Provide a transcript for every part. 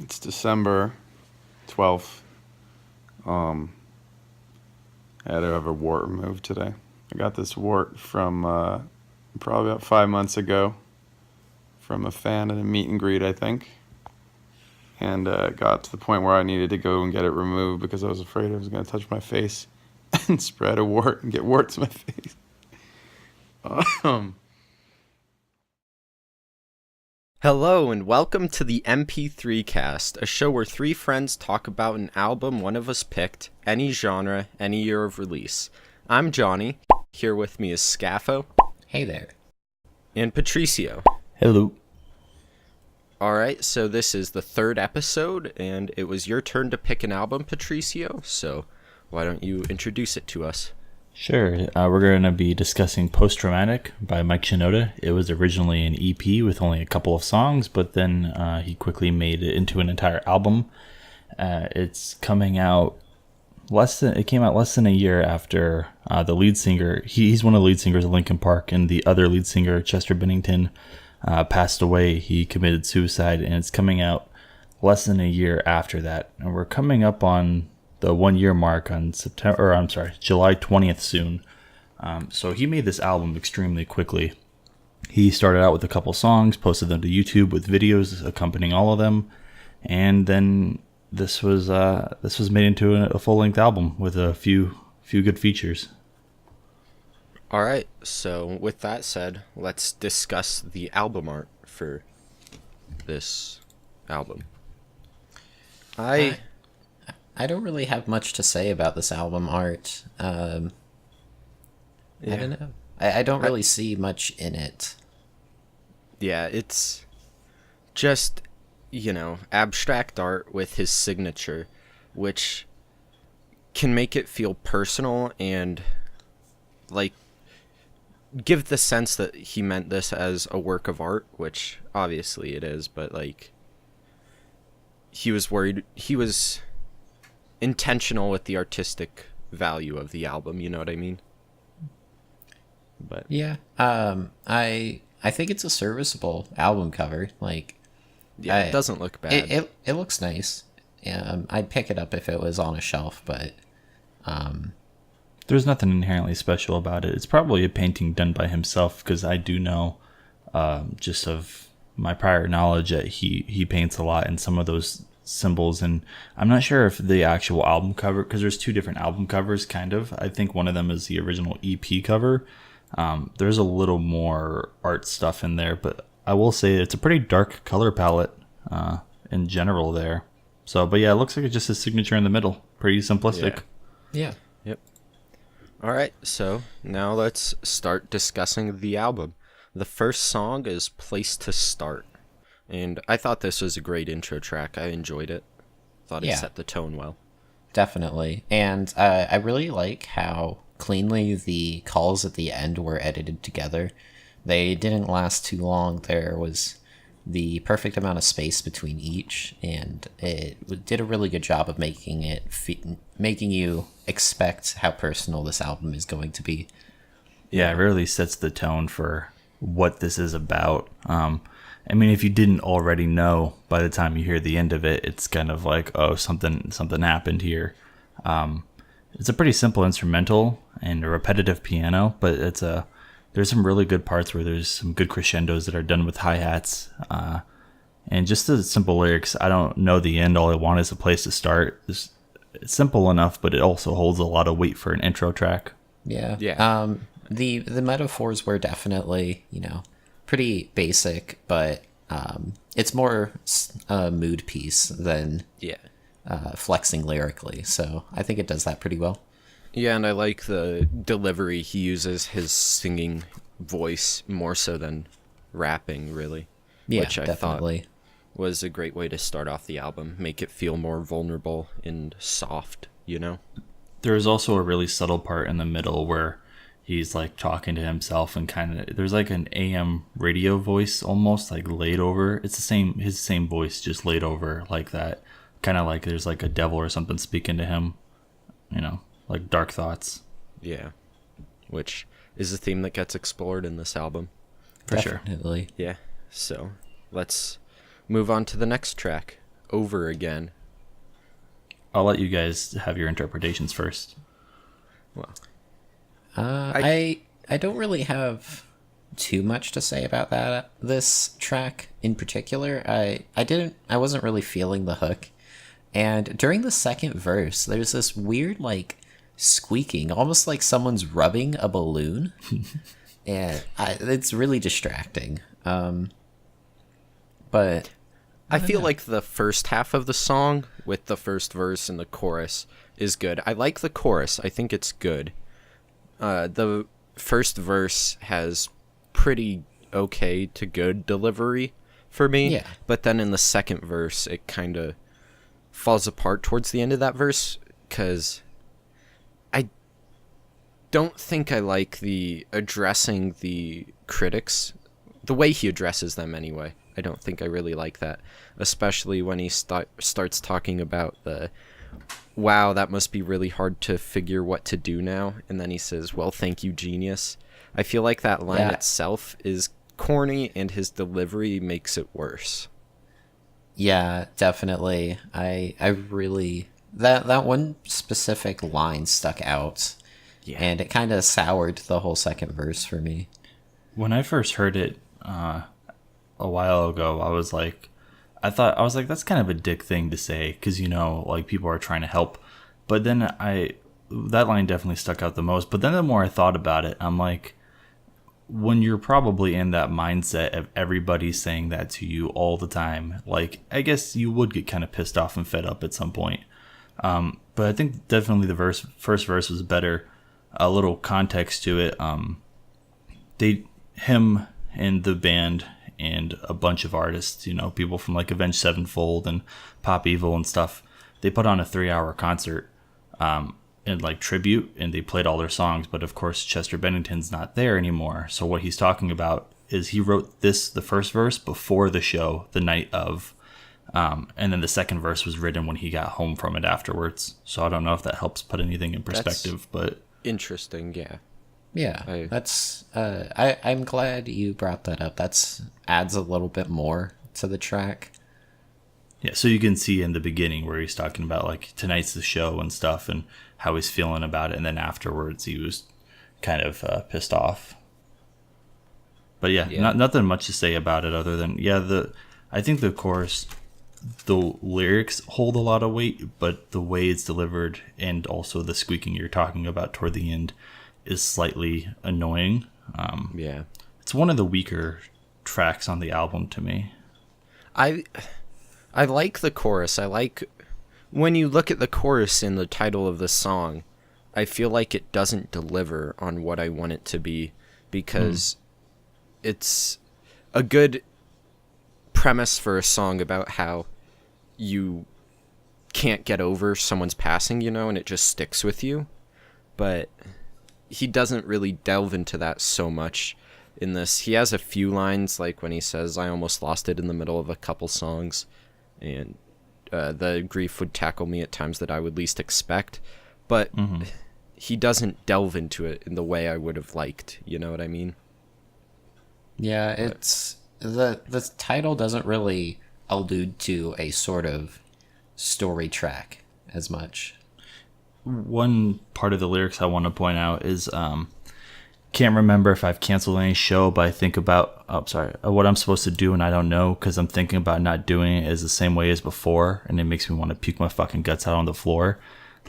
It's December 12th. I had to have a wart removed today. I got this wart from probably about 5 months ago from a fan at a meet and greet, I think. And got to the point where I needed to go and get it removed because I was afraid I was going to touch my face and spread a wart and get warts in my face. Hello and welcome to the MP3 cast, a show where three friends talk about an album one of us picked, any genre, any year of release. I'm Johnny. Here with me is Scaffo. Hey there. And Patricio. Hello. Alright, so this is the third episode, and it was your turn to pick an album, Patricio, so why don't you introduce it to us? Sure. We're going to be discussing Post Traumatic by Mike Shinoda. It was originally an EP with only a couple of songs, but then he quickly made it into an entire album. It's coming out it came out less than a year after the lead singer, he's one of the lead singers of Linkin Park, and the other lead singer, Chester Bennington, passed away. He committed suicide, and it's coming out less than a year after that. And we're coming up on the 1 year mark on July 20th soon. So he made this album extremely quickly. He started out with a couple songs, posted them to YouTube with videos accompanying all of them, and then this was made into a full-length album with a few good features. Alright, so with that said, let's discuss the album art for this album. I don't really have much to say about this album art. I don't know. I don't really see much in it. Yeah, it's just, abstract art with his signature, which can make it feel personal and, give the sense that he meant this as a work of art, which obviously it is, but, he was intentional with the artistic value of the album, you know what I mean? But yeah, I think it's a serviceable album cover. It doesn't look bad. It looks nice. I'd pick it up if it was on a shelf, but there's nothing inherently special about it. It's probably a painting done by himself, because I do know, just of my prior knowledge, that he paints a lot in some of those symbols. And I'm not sure if the actual album cover, because there's two different album covers, kind of. I think one of them is the original EP cover. There's a little more art stuff in there, but I will say it's a pretty dark color palette in general there. So, but yeah, it looks like it's just his signature in the middle. Pretty simplistic. Yeah. Yep. All right, so now let's start discussing the album. The first song is Place to Start, and I thought this was a great intro track. I enjoyed it. Thought it set the tone well. Definitely. And I really like how cleanly the calls at the end were edited together. They didn't last too long. There was the perfect amount of space between each, and it did a really good job of making you expect how personal this album is going to be. Yeah, it really sets the tone for what this is about. I mean, if you didn't already know, by the time you hear the end of it, it's kind of like, oh, something happened here. It's a pretty simple instrumental and a repetitive piano, but there's some really good parts where there's some good crescendos that are done with hi-hats. And just the simple lyrics, I don't know the end, all I want is a place to start. It's simple enough, but it also holds a lot of weight for an intro track. Yeah. Yeah. The metaphors were definitely, pretty basic, but it's more a mood piece than flexing lyrically. So I think it does that pretty well. Yeah, and I like the delivery. He uses his singing voice more so than rapping, really. Yeah, which I definitely thought was a great way to start off the album. Make it feel more vulnerable and soft, There's also a really subtle part in the middle where he's talking to himself, and there's an AM radio voice almost laid over. It's his same voice, just laid over like that. Kind of like there's a devil or something speaking to him, like dark thoughts. Yeah, which is a theme that gets explored in this album. For sure. Definitely. Yeah, so let's move on to the next track, over again. I'll let you guys have your interpretations first. Well, I don't really have too much to say about this track in particular. I wasn't really feeling the hook, and during the second verse, there's this weird like squeaking, almost like someone's rubbing a balloon, and it's really distracting. But I feel like the first half of the song with the first verse and the chorus is good. I like the chorus. I think it's good. The first verse has pretty okay to good delivery for me. Yeah. But then in the second verse, it kind of falls apart towards the end of that verse because I don't think I like the addressing the critics, the way he addresses them anyway. I don't think I really like that, especially when he starts talking about wow, that must be really hard to figure what to do now. And then he says, well, thank you, genius. I feel like that line itself is corny and his delivery makes it worse. Yeah, definitely. I really that one specific line stuck out. Yeah. And it kind of soured the whole second verse for me. When I first heard it a while ago, I was like, that's kind of a dick thing to say because, like people are trying to help. But then that line definitely stuck out the most. But then the more I thought about it, I'm like, when you're probably in that mindset of everybody saying that to you all the time, like, I guess you would get kind of pissed off and fed up at some point. But I think definitely the first verse was better. A little context to it. Him and the band and a bunch of artists, people from like Avenged Sevenfold and Pop Evil and stuff, they put on a 3-hour concert in like tribute, and they played all their songs. But of course, Chester Bennington's not there anymore. So what he's talking about is he wrote the first verse before the show, the night of, and then the second verse was written when he got home from it afterwards. So I don't know if that helps put anything in perspective, but Interesting, yeah. Yeah, that's I'm glad you brought that up. That's adds a little bit more to the track. yeah, so you can see in the beginning where he's talking about like tonight's the show and stuff and how he's feeling about it, and then afterwards he was kind of pissed off. But yeah, nothing much to say about it other than I think the chorus, the lyrics hold a lot of weight, but the way it's delivered and also the squeaking you're talking about toward the end is slightly annoying. Yeah. It's one of the weaker tracks on the album to me. I like the chorus. I like when you look at the chorus in the title of the song, I feel like it doesn't deliver on what I want it to be because it's a good premise for a song about how you can't get over someone's passing, and it just sticks with you. But he doesn't really delve into that so much in this. He has a few lines, like when he says, I almost lost it in the middle of a couple songs, and the grief would tackle me at times that I would least expect. But he doesn't delve into it in the way I would have liked, you know what I mean? Yeah, it's the title doesn't really allude to a sort of story track as much. One part of the lyrics I want to point out is can't remember if I've canceled any show, but I think about what I'm supposed to do and I don't know because I'm thinking about not doing it as the same way as before, and it makes me want to puke my fucking guts out on the floor.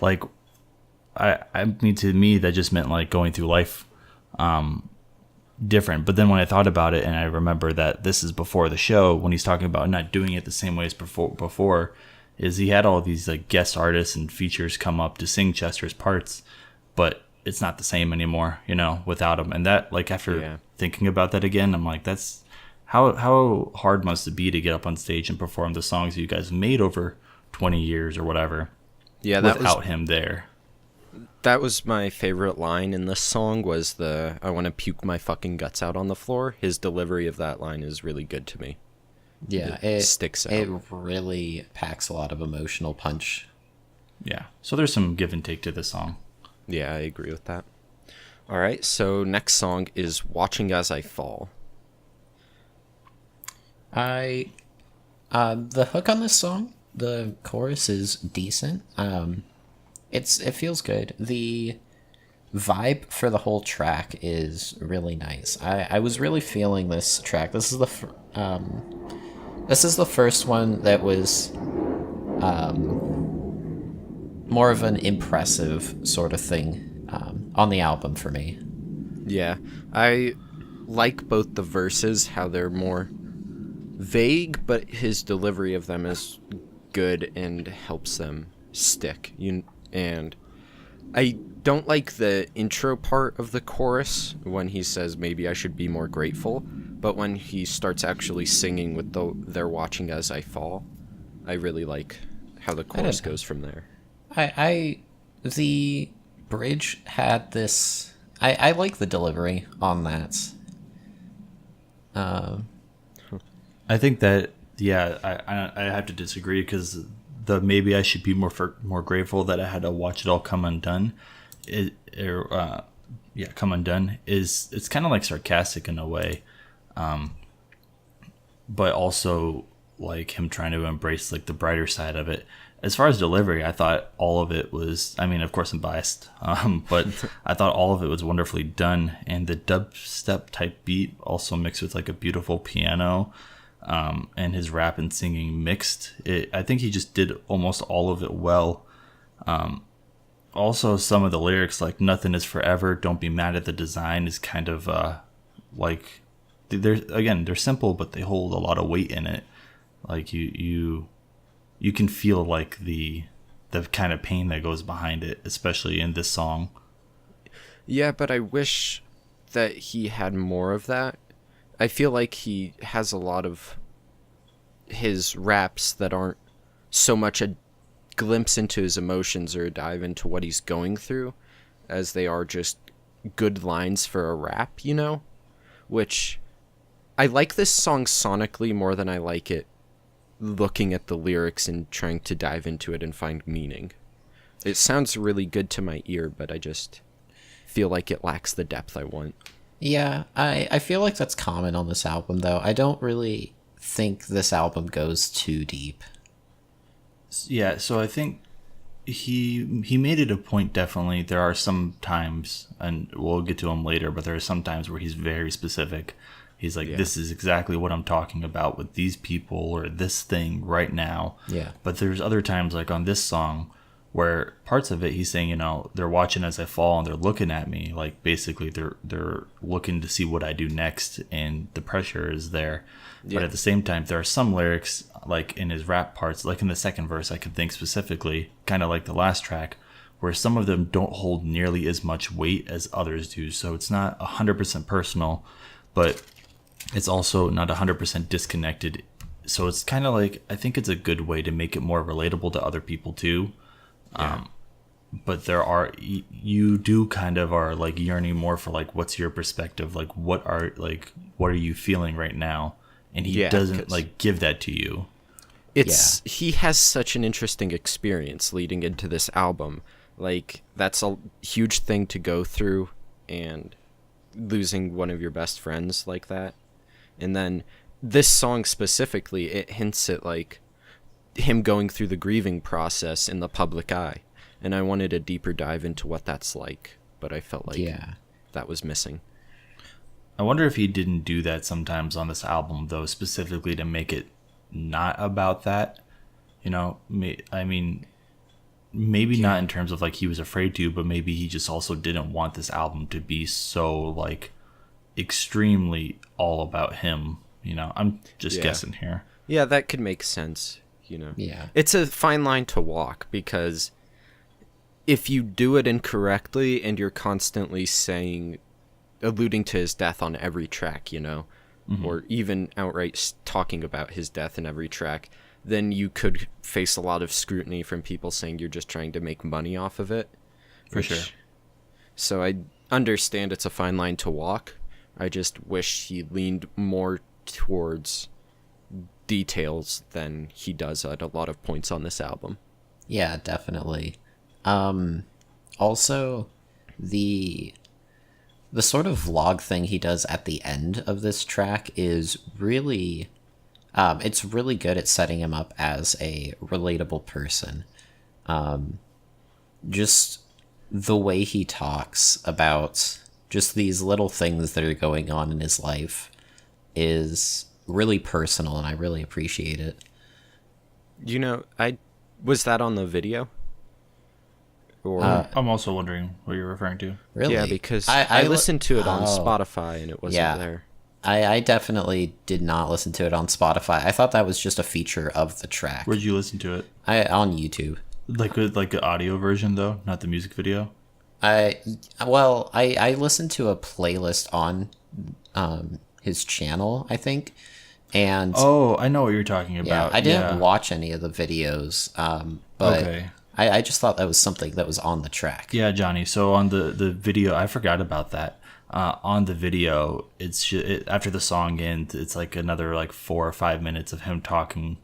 Like I mean, to me that just meant like going through life different. But then when I thought about it and I remember that this is before the show, when he's talking about not doing it the same way as before is he had all these like guest artists and features come up to sing Chester's parts, but it's not the same anymore, without him. And that, like, after thinking about that again, I'm like, that's how hard must it be to get up on stage and perform the songs you guys made over 20 years or whatever. Yeah, without him there. That was my favorite line in this song was I want to puke my fucking guts out on the floor. His delivery of that line is really good to me. Yeah, it sticks out. It really packs a lot of emotional punch. Yeah, so there's some give and take to this song. Yeah, I agree with that. All right, so next song is Watching As I Fall. The hook on this song The chorus is decent. It feels good. The vibe for the whole track is really nice. I was really feeling this track. This is the first one that was more of an impressive sort of thing on the album for me. Yeah, I like both the verses, how they're more vague, but his delivery of them is good and helps them stick. And I don't like the intro part of the chorus when he says maybe I should be more grateful, but when he starts actually singing with "They're watching as I fall," I really like how the chorus goes from there. The bridge had this. I like the delivery on that. I think that, yeah, I have to disagree, because the maybe I should be more grateful that I had to watch it all come undone. Come undone it's kind of like sarcastic in a way, but also like him trying to embrace like the brighter side of it. As far as delivery, I thought all of it was, I mean, of course I'm biased, but I thought all of it was wonderfully done. And the dubstep type beat also mixed with like a beautiful piano, and his rap and singing mixed. I think he just did almost all of it well. Also, some of the lyrics, like "Nothing is forever, don't be mad at the design," is kind of like, they're simple, but they hold a lot of weight in it. Like you can feel like the kind of pain that goes behind it, especially in this song. Yeah, but I wish that he had more of that. I feel like he has a lot of his raps that aren't so much a glimpse into his emotions or a dive into what he's going through as they are just good lines for a rap, you know? Which, I like this song sonically more than I like it looking at the lyrics and trying to dive into it and find meaning. It sounds really good to my ear, but I just feel like it lacks the depth I want. Yeah, I feel like that's common on this album, though. I don't really think this album goes too deep. Yeah, so I think he made it a point, definitely. There are some times, and we'll get to him later, but there are some times where he's very specific. He's like, This is exactly what I'm talking about with these people or this thing right now. Yeah. But there's other times, like on this song, where parts of it he's saying, they're watching as I fall and they're looking at me. Like basically they're looking to see what I do next, and the pressure is there. Yeah. But at the same time, there are some lyrics, like in his rap parts, like in the second verse, I could think specifically, kind of like the last track, where some of them don't hold nearly as much weight as others do. So it's not 100% personal, but it's also not 100% disconnected. So it's kind of like, I think it's a good way to make it more relatable to other people too. Yeah. But you do kind of are like yearning more for like, what's your perspective? Like, what are you feeling right now? And he doesn't like give that to you. He has such an interesting experience leading into this album. Like, that's a huge thing to go through, and losing one of your best friends like that. And then this song specifically, it hints at like him going through the grieving process in the public eye. And I wanted a deeper dive into what that's like, but I felt like that was missing. I wonder if he didn't do that sometimes on this album, though, specifically to make it not about that. I mean, maybe not in terms of like he was afraid to, but maybe he just also didn't want this album to be so like extremely all about him. I'm just guessing here. Yeah, that could make sense. Yeah, it's a fine line to walk, because if you do it incorrectly and you're constantly alluding to his death on every track, mm-hmm. or even outright talking about his death in every track, then you could face a lot of scrutiny from people saying you're just trying to make money off of it. For sure. So I understand it's a fine line to walk. I just wish he leaned more towards details than he does at a lot of points on this album. Yeah, definitely. Also, the sort of vlog thing he does at the end of this track is really It's really good at setting him up as a relatable person. Just the way he talks about just these little things that are going on in his life is really personal, and I really appreciate it. You know, I was that on the video? Or I'm also wondering what you're referring to. Really? yeah, because I listened to it on Spotify and it wasn't Yeah. there. I definitely did not listen to it on Spotify. I thought that was just a feature of the track. Where'd you listen to it? On YouTube. Like the audio version though, not the music video. I listened to a playlist on his channel, I think, and Oh, I know what you're talking yeah, about. I didn't watch any of the videos, but Okay. I just thought that was something that was on the track. Yeah, Johnny. So on the video, I forgot about that. On the video, after the song ends, it's like another like 4 or 5 minutes of him talking,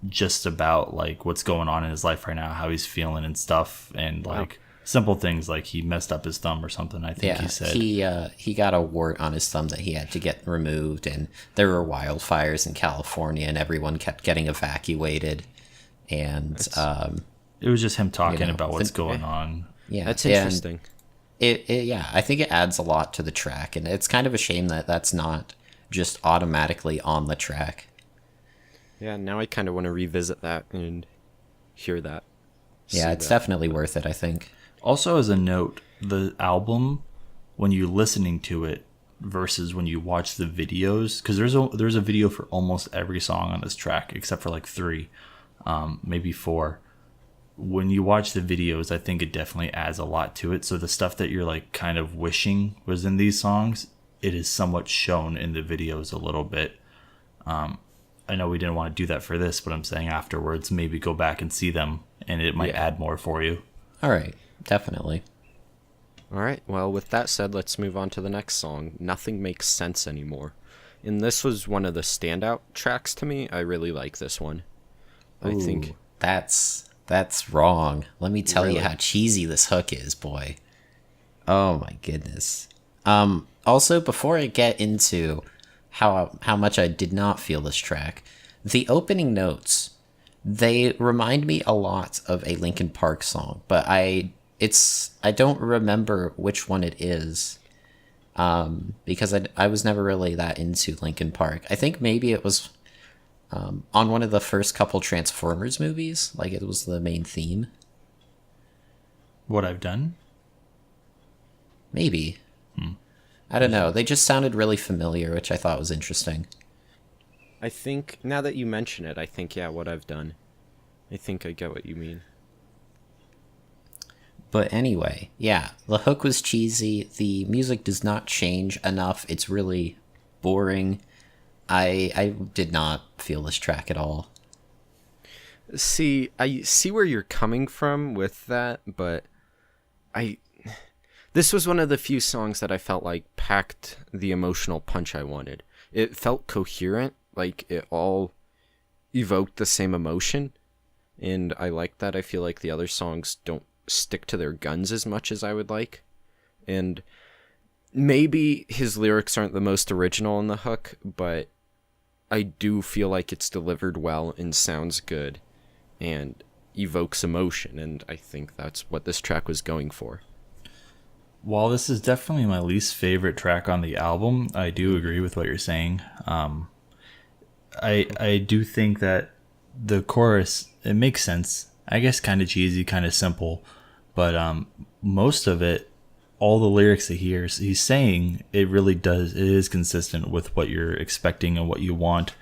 just about like what's going on in his life right now, how he's feeling and stuff, and like simple things like he messed up his thumb or something. I think Yeah, he said. he got a wart on his thumb that he had to get removed, and there were wildfires in California, and everyone kept getting evacuated, and It was just him talking know, about what's going on. yeah, That's and interesting. yeah, I think it adds a lot to the track, and it's kind of a shame that that's not just automatically on the track. Yeah, now I kind of want to revisit that and hear that. Yeah, See it's that. definitely worth it, I think. Also, as a note, the album, when you're listening to it versus when you watch the videos, because there's a video for almost every song on this track except for like 3, maybe 4. When you watch the videos, I think it definitely adds a lot to it. So the stuff that you're like kind of wishing was in these songs, it is somewhat shown in the videos a little bit. I know we didn't want to do that for this, but I'm saying afterwards, maybe go back and see them, and it might add more for you. All right, definitely. All right, well, with that said, let's move on to the next song, Nothing Makes Sense Anymore. And this was one of the standout tracks to me. I really like this one. I think... Ooh, that's wrong. Let me tell you Really? how cheesy this hook is, boy. Oh my goodness. Also, before I get into how much I did not feel this track, the opening notes, they remind me a lot of a Linkin Park song, but I don't remember which one it is, because I was never really that into Linkin Park. I think maybe it was on one of the first couple Transformers movies, like it was the main theme. What I've done? Maybe. I don't know. They just sounded really familiar, which I thought was interesting. I think, now that you mention it, I think, yeah, what I've done. I think I get what you mean. But anyway, yeah, the hook was cheesy. The music does not change enough. It's really boring. I did not feel this track at all. See, I see where you're coming from with that, but this was one of the few songs that I felt like packed the emotional punch I wanted. It felt coherent, like it all evoked the same emotion, and I like that. I feel like the other songs don't stick to their guns as much as I would like. And maybe his lyrics aren't the most original in the hook, but I do feel like it's delivered well and sounds good and evokes emotion, and I think that's what this track was going for. While this is definitely my least favorite track on the album, I do agree with what you're saying. I do think that the chorus, it makes sense. I guess kind of cheesy, kind of simple, but most of it, all the lyrics that he's saying, it really does. It is consistent with what you're expecting and what you want.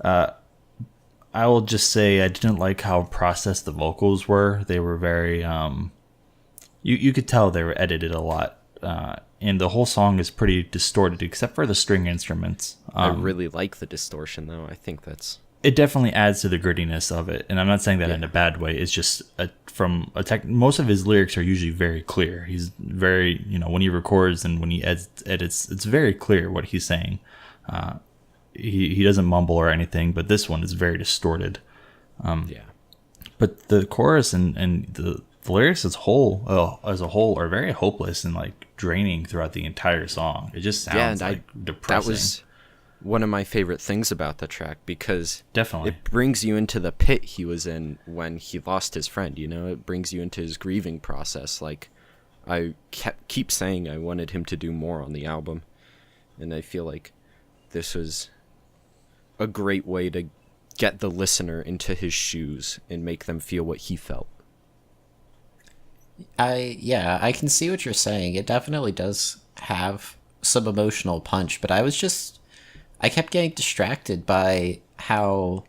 I will just say I didn't like how processed the vocals were. They were very you could tell they were edited a lot, and the whole song is pretty distorted except for the string instruments. I really like the distortion, though. I think that's... It definitely adds to the grittiness of it, and I'm not saying that in a bad way. It's just most of his lyrics are usually very clear. He's very, when he records and when he edits, it's very clear what he's saying. He doesn't mumble or anything, but this one is very distorted. But the chorus and the lyrics as a whole are very hopeless and like draining throughout the entire song. It just sounds like depressing. one of my favorite things about the track, because Definitely. it brings you into the pit he was in when he lost his friend, you know? It brings you into his grieving process. Like, I keep saying I wanted him to do more on the album, and I feel like this was a great way to get the listener into his shoes and make them feel what he felt. I can see what you're saying. It definitely does have some emotional punch, but I kept getting distracted by how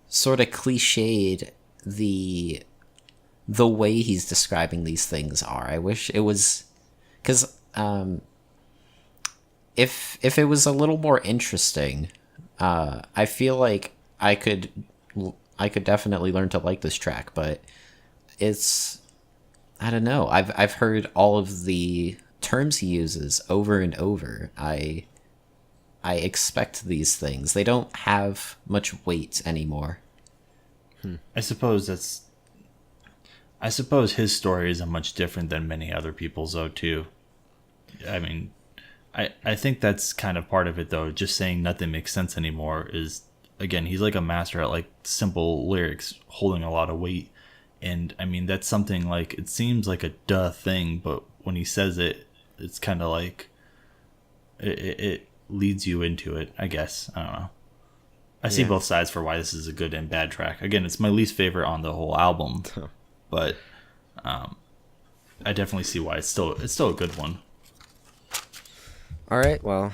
sort of cliched the way he's describing these things are. I wish it was, because if it was a little more interesting, I feel like I could definitely learn to like this track, but it's, I don't know. I've heard all of the terms he uses over and over. I expect these things. They don't have much weight anymore. I suppose his story isn't much different than many other people's, though, too. I mean, I think that's kind of part of it, though. Just saying nothing makes sense anymore is, again, he's like a master at like simple lyrics holding a lot of weight. And I mean, that's something like, it seems like a duh thing, but when he says it, it's kind of like it leads you into it, I guess. I don't know. I see both sides for why this is a good and bad track. Again, it's my least favorite on the whole album, but I definitely see why it's still a good one. All right, well,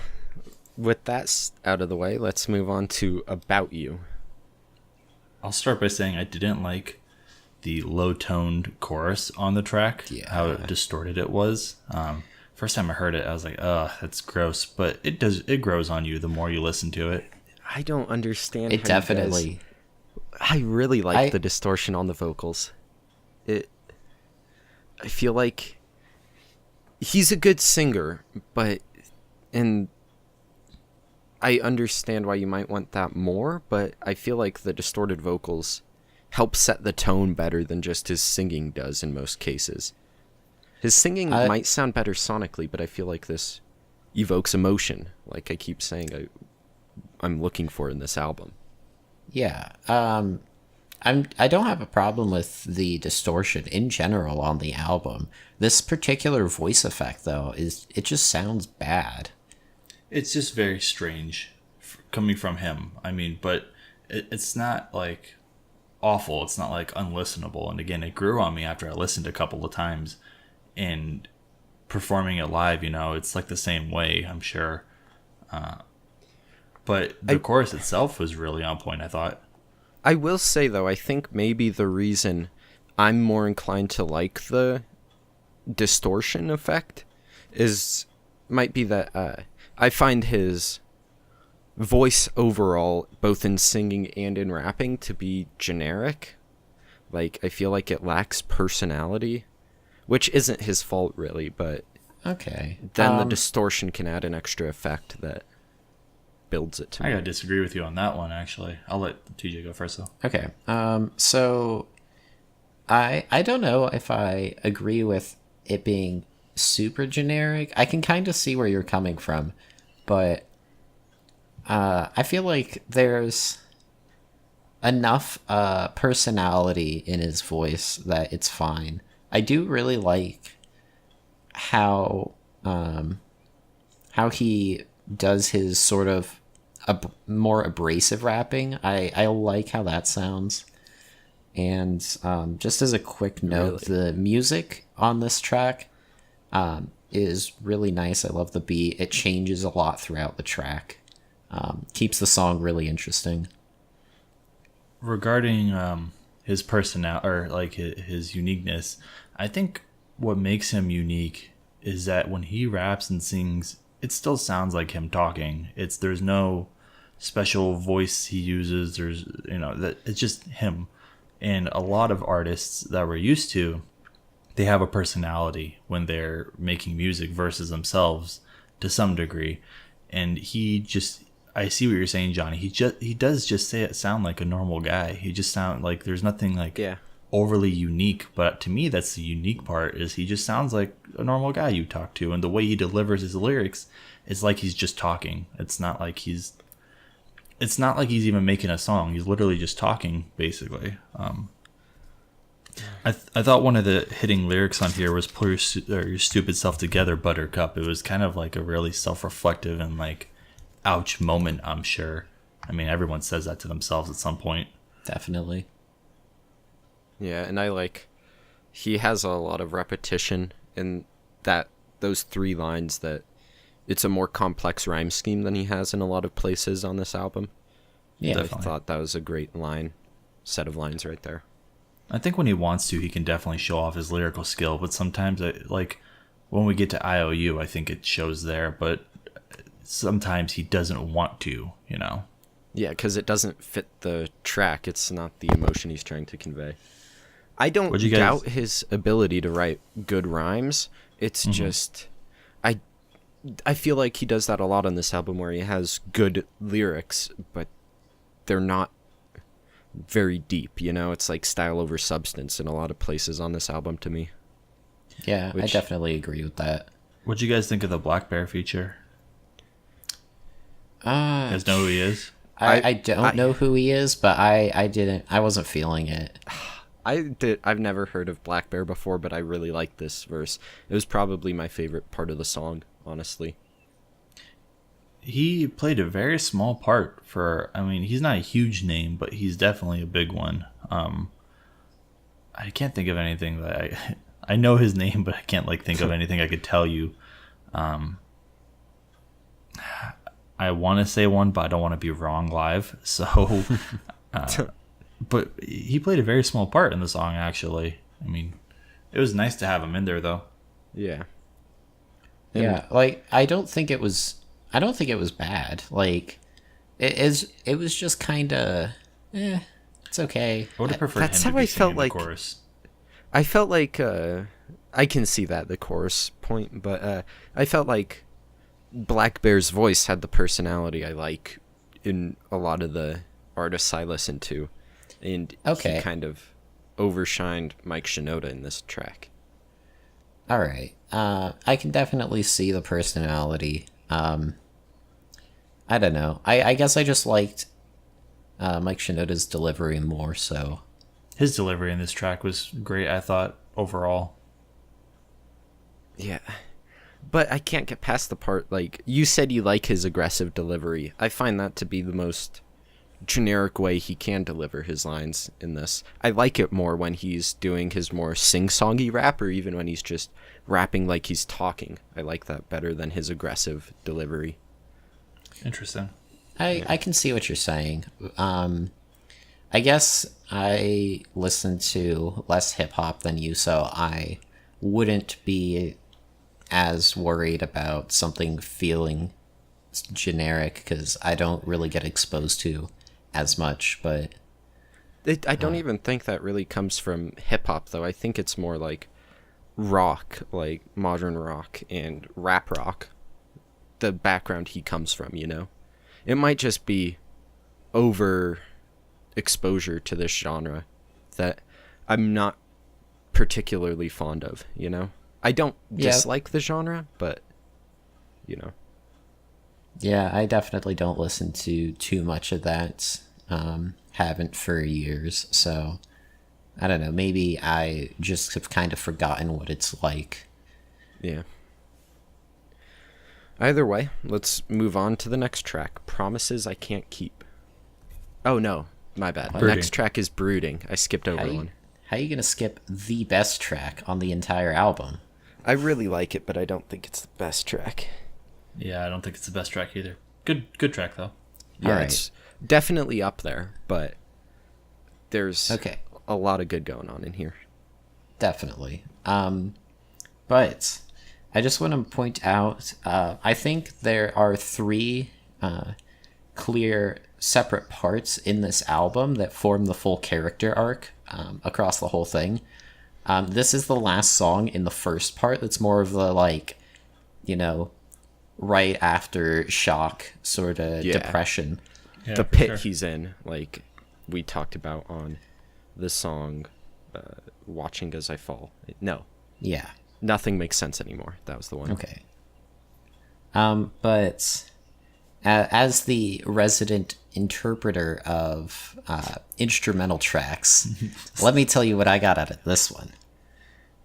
with that out of the way, let's move on to About You. I'll start by saying I didn't like the low-toned chorus on the track, how distorted it was. First time I heard it, I was like, "Ugh, that's gross." But it grows on you the more you listen to it. I don't understand. It definitely. I really like the distortion on the vocals. I feel like he's a good singer, and I understand why you might want that more, but I feel like the distorted vocals help set the tone better than just his singing does in most cases. His singing might sound better sonically, but I feel like this evokes emotion, like I keep saying I'm looking for in this album. Yeah. I don't have a problem with the distortion in general on the album. This particular voice effect, though, it just sounds bad. It's just very strange coming from him. I mean, but it's not like awful. It's not like unlistenable. And again, it grew on me after I listened a couple of times. And performing it live, it's like the same way, I'm sure. But the chorus itself was really on point, I thought. I will say, though, I think maybe the reason I'm more inclined to like the distortion effect might be that I find his voice overall, both in singing and in rapping, to be generic. Like, I feel like it lacks personality, which isn't his fault, really, but okay. Then the distortion can add an extra effect that builds it to me. I gotta disagree with you on that one, actually. I'll let TJ go first, though. Okay. So I don't know if I agree with it being super generic. I can kind of see where you're coming from, but I feel like there's enough personality in his voice that it's fine. I do really like how he does his sort of more abrasive rapping. I like how that sounds. And just as a quick note, the music on this track is really nice. I love the beat. It changes a lot throughout the track. Keeps the song really interesting. Regarding his personality, or like his uniqueness, I think what makes him unique is that when he raps and sings, it still sounds like him talking. There's no special voice he uses. There's that it's just him. And a lot of artists that we're used to, they have a personality when they're making music versus themselves to some degree. And I see what you're saying, Johnny. He does just sound like a normal guy. He just sound like there's nothing like overly unique. But to me, that's the unique part, is he just sounds like a normal guy you talk to. And the way he delivers his lyrics is like he's just talking. It's not like he's it's not like he's even making a song. He's literally just talking, basically. I thought one of the hitting lyrics on here was "Pull your stupid self together, Buttercup." It was kind of like a really self-reflective and like, ouch moment. I'm sure. I mean, everyone says that to themselves at some point. Definitely. Yeah, and he has a lot of repetition in those 3 lines. That it's a more complex rhyme scheme than he has in a lot of places on this album. Yeah, I definitely. thought that was a great set of lines right there. I think when he wants to, he can definitely show off his lyrical skill. But sometimes, like when we get to IOU, I think it shows there. But sometimes he doesn't want to. Yeah, because it doesn't fit the track. It's not the emotion he's trying to convey. I don't What'd you guys- doubt his ability to write good rhymes. It's just, I feel like he does that a lot on this album, where he has good lyrics, but they're not very deep. It's like style over substance in a lot of places on this album to me. Yeah, I Which- definitely agree with that. What'd you guys think of the Black Bear feature? You guys know who he is? I don't know who he is, but I wasn't feeling it. I've never heard of Black Bear before, but I really liked this verse. It was probably my favorite part of the song, honestly. He played a very small part he's not a huge name, but he's definitely a big one. I can't think of anything that I know his name, but I can't think of anything I could tell you. I want to say one, but I don't want to be wrong live. So, but he played a very small part in the song, actually. I mean, it was nice to have him in there, though. Yeah. Yeah, I don't think it was bad. It was just kind of it's okay. I would have preferred That's him to how be I felt singing like- the chorus. I felt like I can see the chorus point, but I felt like Black Bear's voice had the personality I like in a lot of the artists I listen to, and Okay. he kind of overshined Mike Shinoda in this track. All right. I can definitely see the personality. I don't know. I guess I just liked Mike Shinoda's delivery more, so. His delivery in this track was great, I thought, overall. Yeah. But I can't get past the part, you said you like his aggressive delivery. I find that to be the most generic way he can deliver his lines in this. I like it more when he's doing his more sing-songy rap, or even when he's just rapping like he's talking. I like that better than his aggressive delivery. Interesting. I can see what you're saying. I guess I listen to less hip hop than you, so I wouldn't be as worried about something feeling generic because I don't really get exposed to as much. But I don't even think that really comes from hip hop, though. I think it's more like rock, like modern rock and rap rock. The background he comes from, It might just be over exposure to this genre that I'm not particularly fond of, I don't dislike the genre, but yeah, I definitely don't listen to too much of that. Haven't for years, so I don't know. Maybe I just have kind of forgotten what it's like. yeah. Either way, let's move on to the next track, Promises I Can't Keep. Oh no, my bad. The Brooding. next track is Brooding. I skipped over one. How are you gonna skip the best track on the entire album? I really like it, but I don't think it's the best track. Yeah, I don't think it's the best track either. Good track, though. Yeah, Alright. it's definitely up there, but there's Okay. a lot of good going on in here. Definitely. But I just want to point out, I think there are 3 clear separate parts in this album that form the full character arc across the whole thing. This is the last song in the first part that's more of the, right after shock sort of Yeah. depression. Yeah, The for pit sure. he's in, like we talked about on the song Watching As I Fall. No, Yeah. Nothing Makes Sense Anymore. That was the one. Okay. But as the resident interpreter of instrumental tracks, let me tell you what I got out of this one.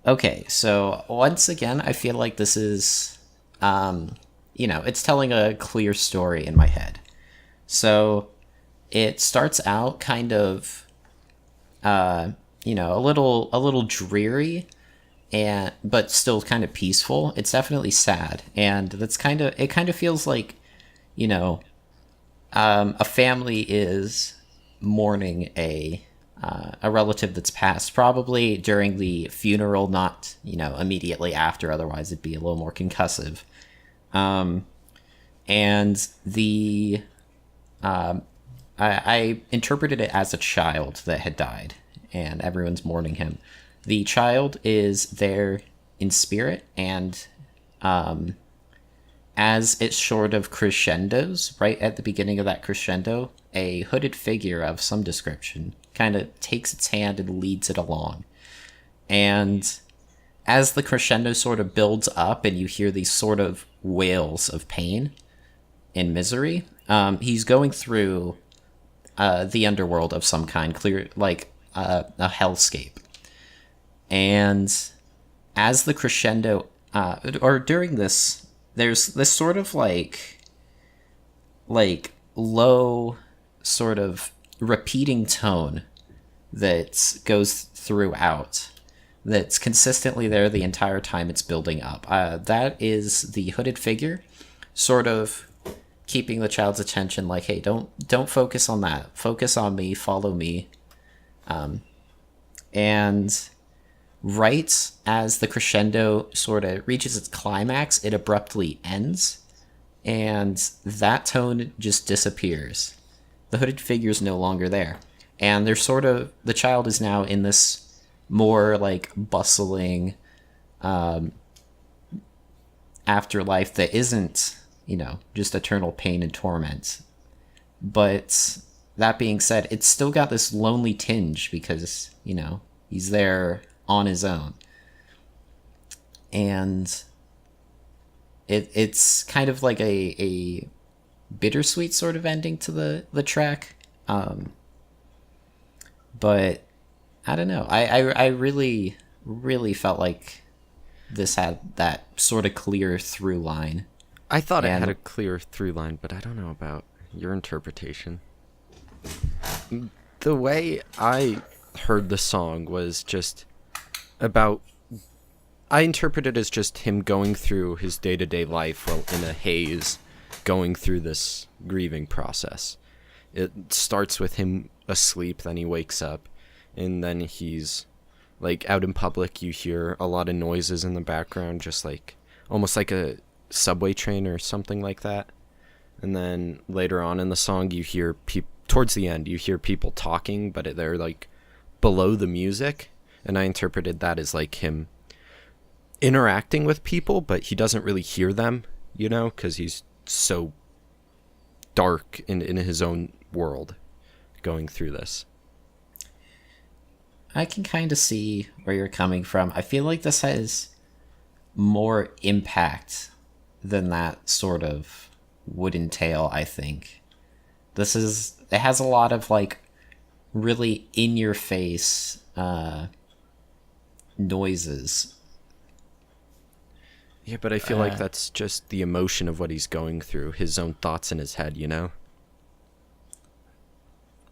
Okay, so once again, I feel like this is, it's telling a clear story in my head. So it starts out kind of, a little dreary, but still kind of peaceful. It's definitely sad, and it kind of feels like, a family is mourning a relative that's passed, probably during the funeral, not immediately after. Otherwise, it'd be a little more concussive. And I interpreted it as a child that had died, and everyone's mourning him. The child is there in spirit, and as it sort of crescendos, right at the beginning of that crescendo, a hooded figure of some description kind of takes its hand and leads it along. And as the crescendo sort of builds up and you hear these sort of wails of pain and misery, he's going through the underworld of some kind, clear like a hellscape. And as the crescendo, or during this, there's this sort of like low sort of repeating tone that goes throughout, that's consistently there the entire time it's building up. That is the hooded figure sort of keeping the child's attention, like, hey, don't focus on that. Focus on me, follow me. And right as the crescendo sort of reaches its climax, it abruptly ends, and that tone just disappears. The hooded figure is no longer there, and the child is now in this more like bustling afterlife that isn't, just eternal pain and torment. But that being said, it's still got this lonely tinge because, he's there on his own. And it's kind of like a bittersweet sort of ending to the track. But I don't know. I really, really felt like this had that sort of clear through line. I thought it had a clear through line, but I don't know about your interpretation. The way I heard the song was just about, I interpreted it as just him going through his day-to-day life while in a haze, going through this grieving process. It starts with him asleep, then he wakes up, and then he's like out in public. You hear a lot of noises in the background, just like almost like a subway train or something like that. And then later on in the song, you hear towards the end, you hear people talking, but they're like below the music. And I interpreted that as like him interacting with people, but he doesn't really hear them, because he's so dark in his own world going through this. I can kind of see where you're coming from. I feel like this has more impact than that sort of would entail, I think. It has a lot of like really in your face noises. Yeah, but I feel like that's just the emotion of what he's going through, his own thoughts in his head,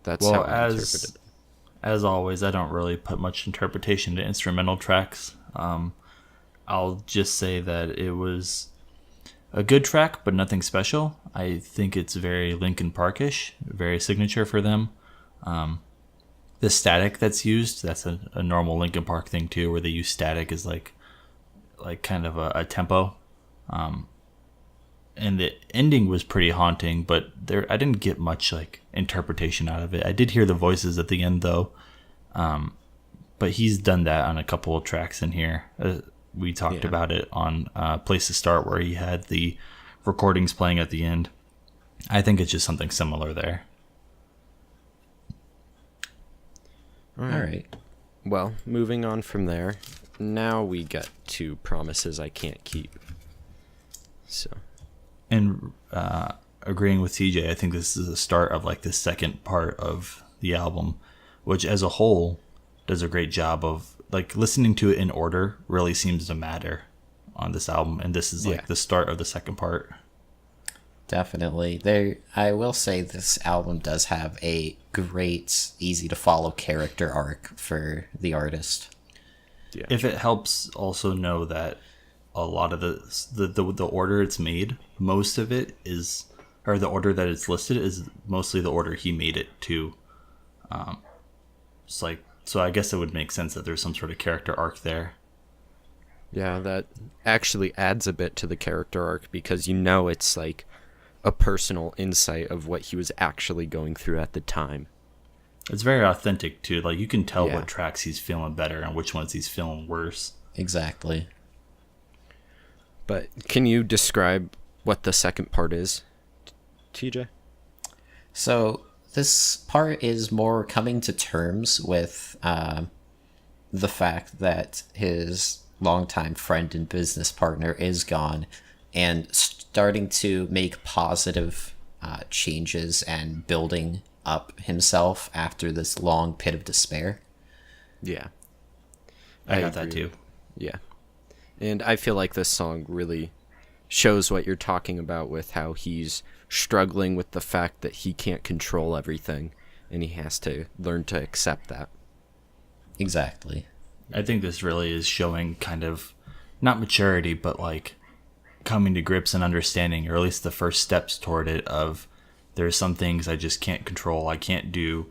That's how I interpreted it. As always, I don't really put much interpretation to instrumental tracks. I'll just say that it was a good track, but nothing special. I think it's very Linkin Park-ish, very signature for them. The static that's used, that's a normal Linkin Park thing too, where they use static as like kind of a tempo. And the ending was pretty haunting, but I didn't get much like interpretation out of it. I did hear the voices at the end though, but he's done that on a couple of tracks in here. We talked about it on Place to Start, where he had the recordings playing at the end. I think it's just something similar there. All right. Well, moving on from there, now we get to Promises I Can't Keep. So. And agreeing with TJ. I think this is the start of like the second part of the album, which as a whole does a great job of like listening to it in order really seems to matter on this album. And this is like the start of the second part. Definitely. I will say this album does have a great, easy to follow character arc for the artist. Yeah. If it helps also know that a lot of the order it's made, most of it is, or the order that it's listed is mostly the order he made it to. It's like, so I guess it would make sense that there's some sort of character arc there. Yeah, that actually adds a bit to the character arc because it's like a personal insight of what he was actually going through at the time. It's very authentic too. Like you can tell what tracks he's feeling better and which ones he's feeling worse. Exactly. But can you describe what the second part is, TJ? So this part is more coming to terms with the fact that his longtime friend and business partner is gone, and starting to make positive changes and building up himself after this long pit of despair. Yeah. I got that too. Yeah. And I feel like this song really shows what you're talking about with how he's struggling with the fact that he can't control everything and he has to learn to accept that. Exactly. I think this really is showing kind of not maturity, but like coming to grips and understanding, or at least the first steps toward it, of there's some things I just can't control, I can't do.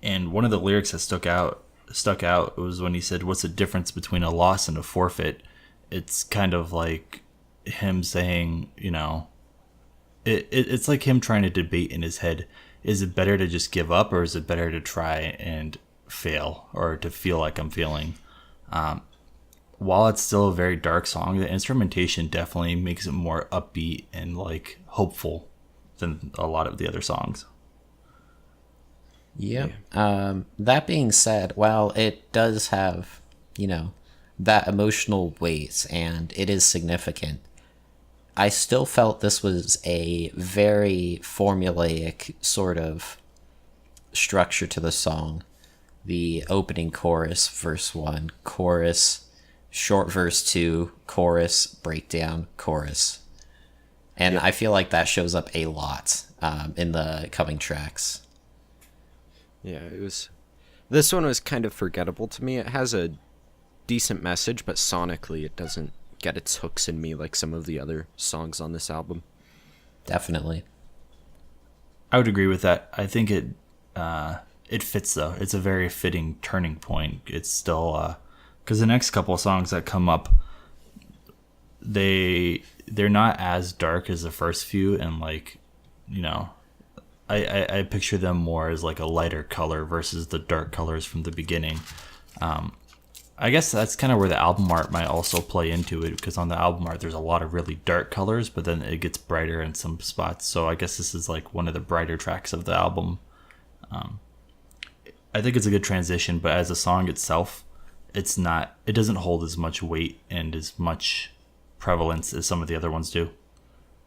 And one of the lyrics that stuck out was when he said, "What's the difference between a loss and a forfeit?" It's kind of like him saying, it's like him trying to debate in his head, is it better to just give up, or is it better to try and fail, or to feel like I'm feeling? While it's still a very dark song, the instrumentation definitely makes it more upbeat and like hopeful than a lot of the other songs. Yeah. That being said, while it does have, that emotional weight and it is significant, I still felt this was a very formulaic sort of structure to the song. The opening chorus, verse 1, chorus, short verse 2, chorus, breakdown, chorus. And I feel like that shows up a lot in the coming tracks. Yeah, this one was kind of forgettable to me. It has a decent message, but sonically it doesn't get its hooks in me like some of the other songs on this album. Definitely. I would agree with that. I think it fits though. It's a very fitting turning point. It's still because the next couple of songs that come up, they're not as dark as the first few, and like, I picture them more as like a lighter color versus the dark colors from the beginning. I guess that's kind of where the album art might also play into it, because on the album art there's a lot of really dark colors, but then it gets brighter in some spots. So I guess this is like one of the brighter tracks of the album. I think it's a good transition, but as a song itself, it doesn't hold as much weight and as much prevalence as some of the other ones do.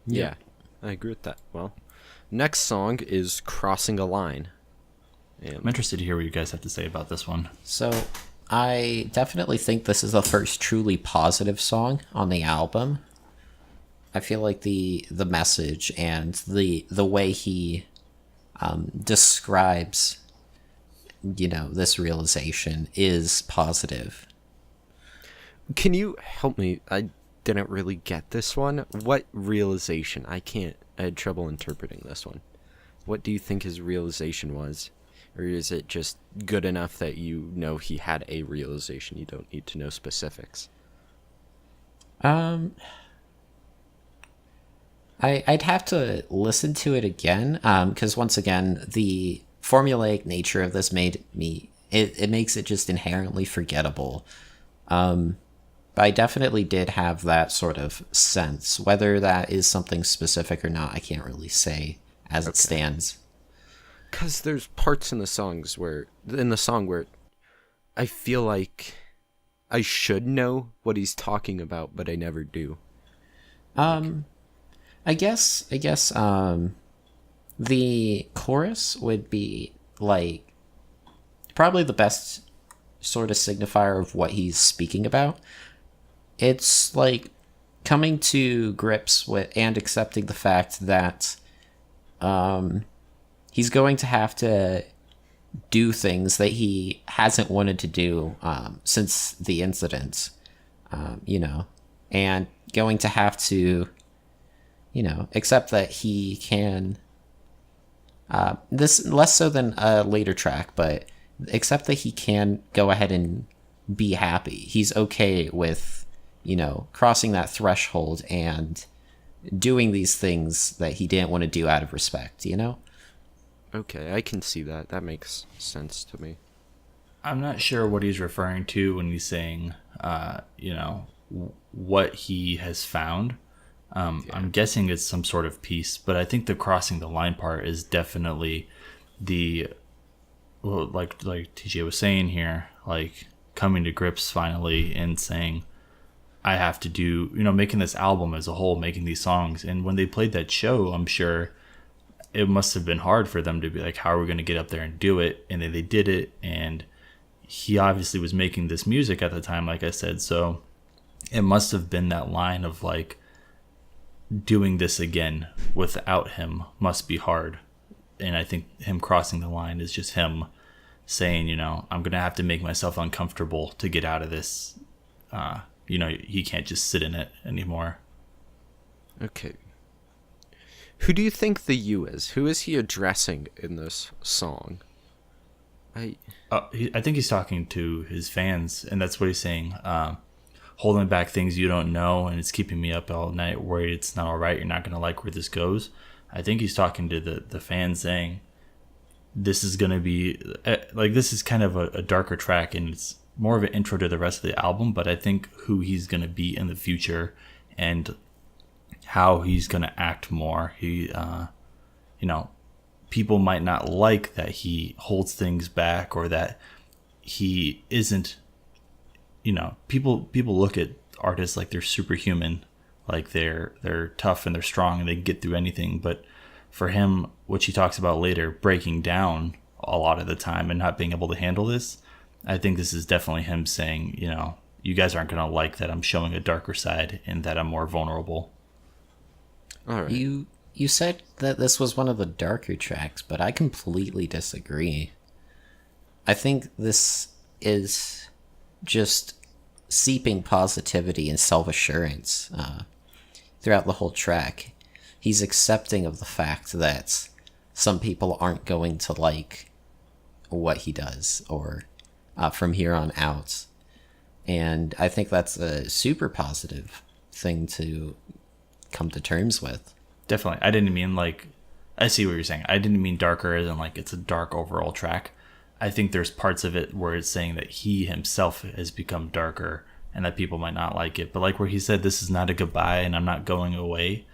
Yeah, I agree with that. Well, next song is Crossing a Line. And I'm interested to hear what you guys have to say about this one. So I definitely think this is the first truly positive song on the album. I feel like the message and the way he describes, this realization is positive. Can you help me? I didn't really get this one. What realization? I had trouble interpreting this one. What do you think his realization was? Or is it just good enough that he had a realization? You don't need to know specifics. I'd have to listen to it again, because once again, the formulaic nature of this it makes it just inherently forgettable. But I definitely did have that sort of sense. Whether that is something specific or not, I can't really say as it stands. Because there's parts in the song where I feel like I should know what he's talking about, but I never do. I guess The chorus would be like probably the best sort of signifier of what he's speaking about. It's like coming to grips with and accepting the fact that he's going to have to do things that he hasn't wanted to do since the incident, and going to have to, accept that he can. This less so than a later track, but accept that he can go ahead and be happy. He's okay with, crossing that threshold and doing these things that he didn't want to do out of respect, Okay, I can see that. That makes sense to me. I'm not sure what he's referring to when he's saying, what he has found. I'm guessing it's some sort of peace, but I think the crossing the line part is definitely like TJ was saying here, like coming to grips finally and saying, I have to do, making this album as a whole, making these songs. And when they played that show, I'm sure it must have been hard for them to be like, how are we going to get up there and do it? And then they did it. And he obviously was making this music at the time, like I said. So it must have been that line of like, doing this again without him must be hard. And I think him crossing the line is just him saying, I'm going to have to make myself uncomfortable to get out of this. He can't just sit in it anymore. Okay. Who do you think the you is? Who is he addressing in this song? I think he's talking to his fans, and that's what he's saying. Holding back things you don't know, and it's keeping me up all night, worried it's not all right, you're not going to like where this goes. I think he's talking to the fans, saying this is going to be like, this is kind of a darker track, and it's more of an intro to the rest of the album, but I think who he's going to be in the future and how he's going to act more. He people might not like that he holds things back, or that he isn't, people look at artists like they're superhuman, like they're tough and they're strong and they can get through anything. But for him, which he talks about later, breaking down a lot of the time and not being able to handle this, I think this is definitely him saying, you guys aren't going to like that I'm showing a darker side and that I'm more vulnerable. All right. You said that this was one of the darker tracks, but I completely disagree. I think this is just seeping positivity and self-assurance throughout the whole track. He's accepting of the fact that some people aren't going to like what he does, or from here on out. And I think that's a super positive thing to come to terms with. Definitely. I didn't mean like, I see what you're saying. I didn't mean darker as in like it's a dark overall track. I think there's parts of it where it's saying that he himself has become darker and that people might not like it. But like where he said, this is not a goodbye and I'm not going away.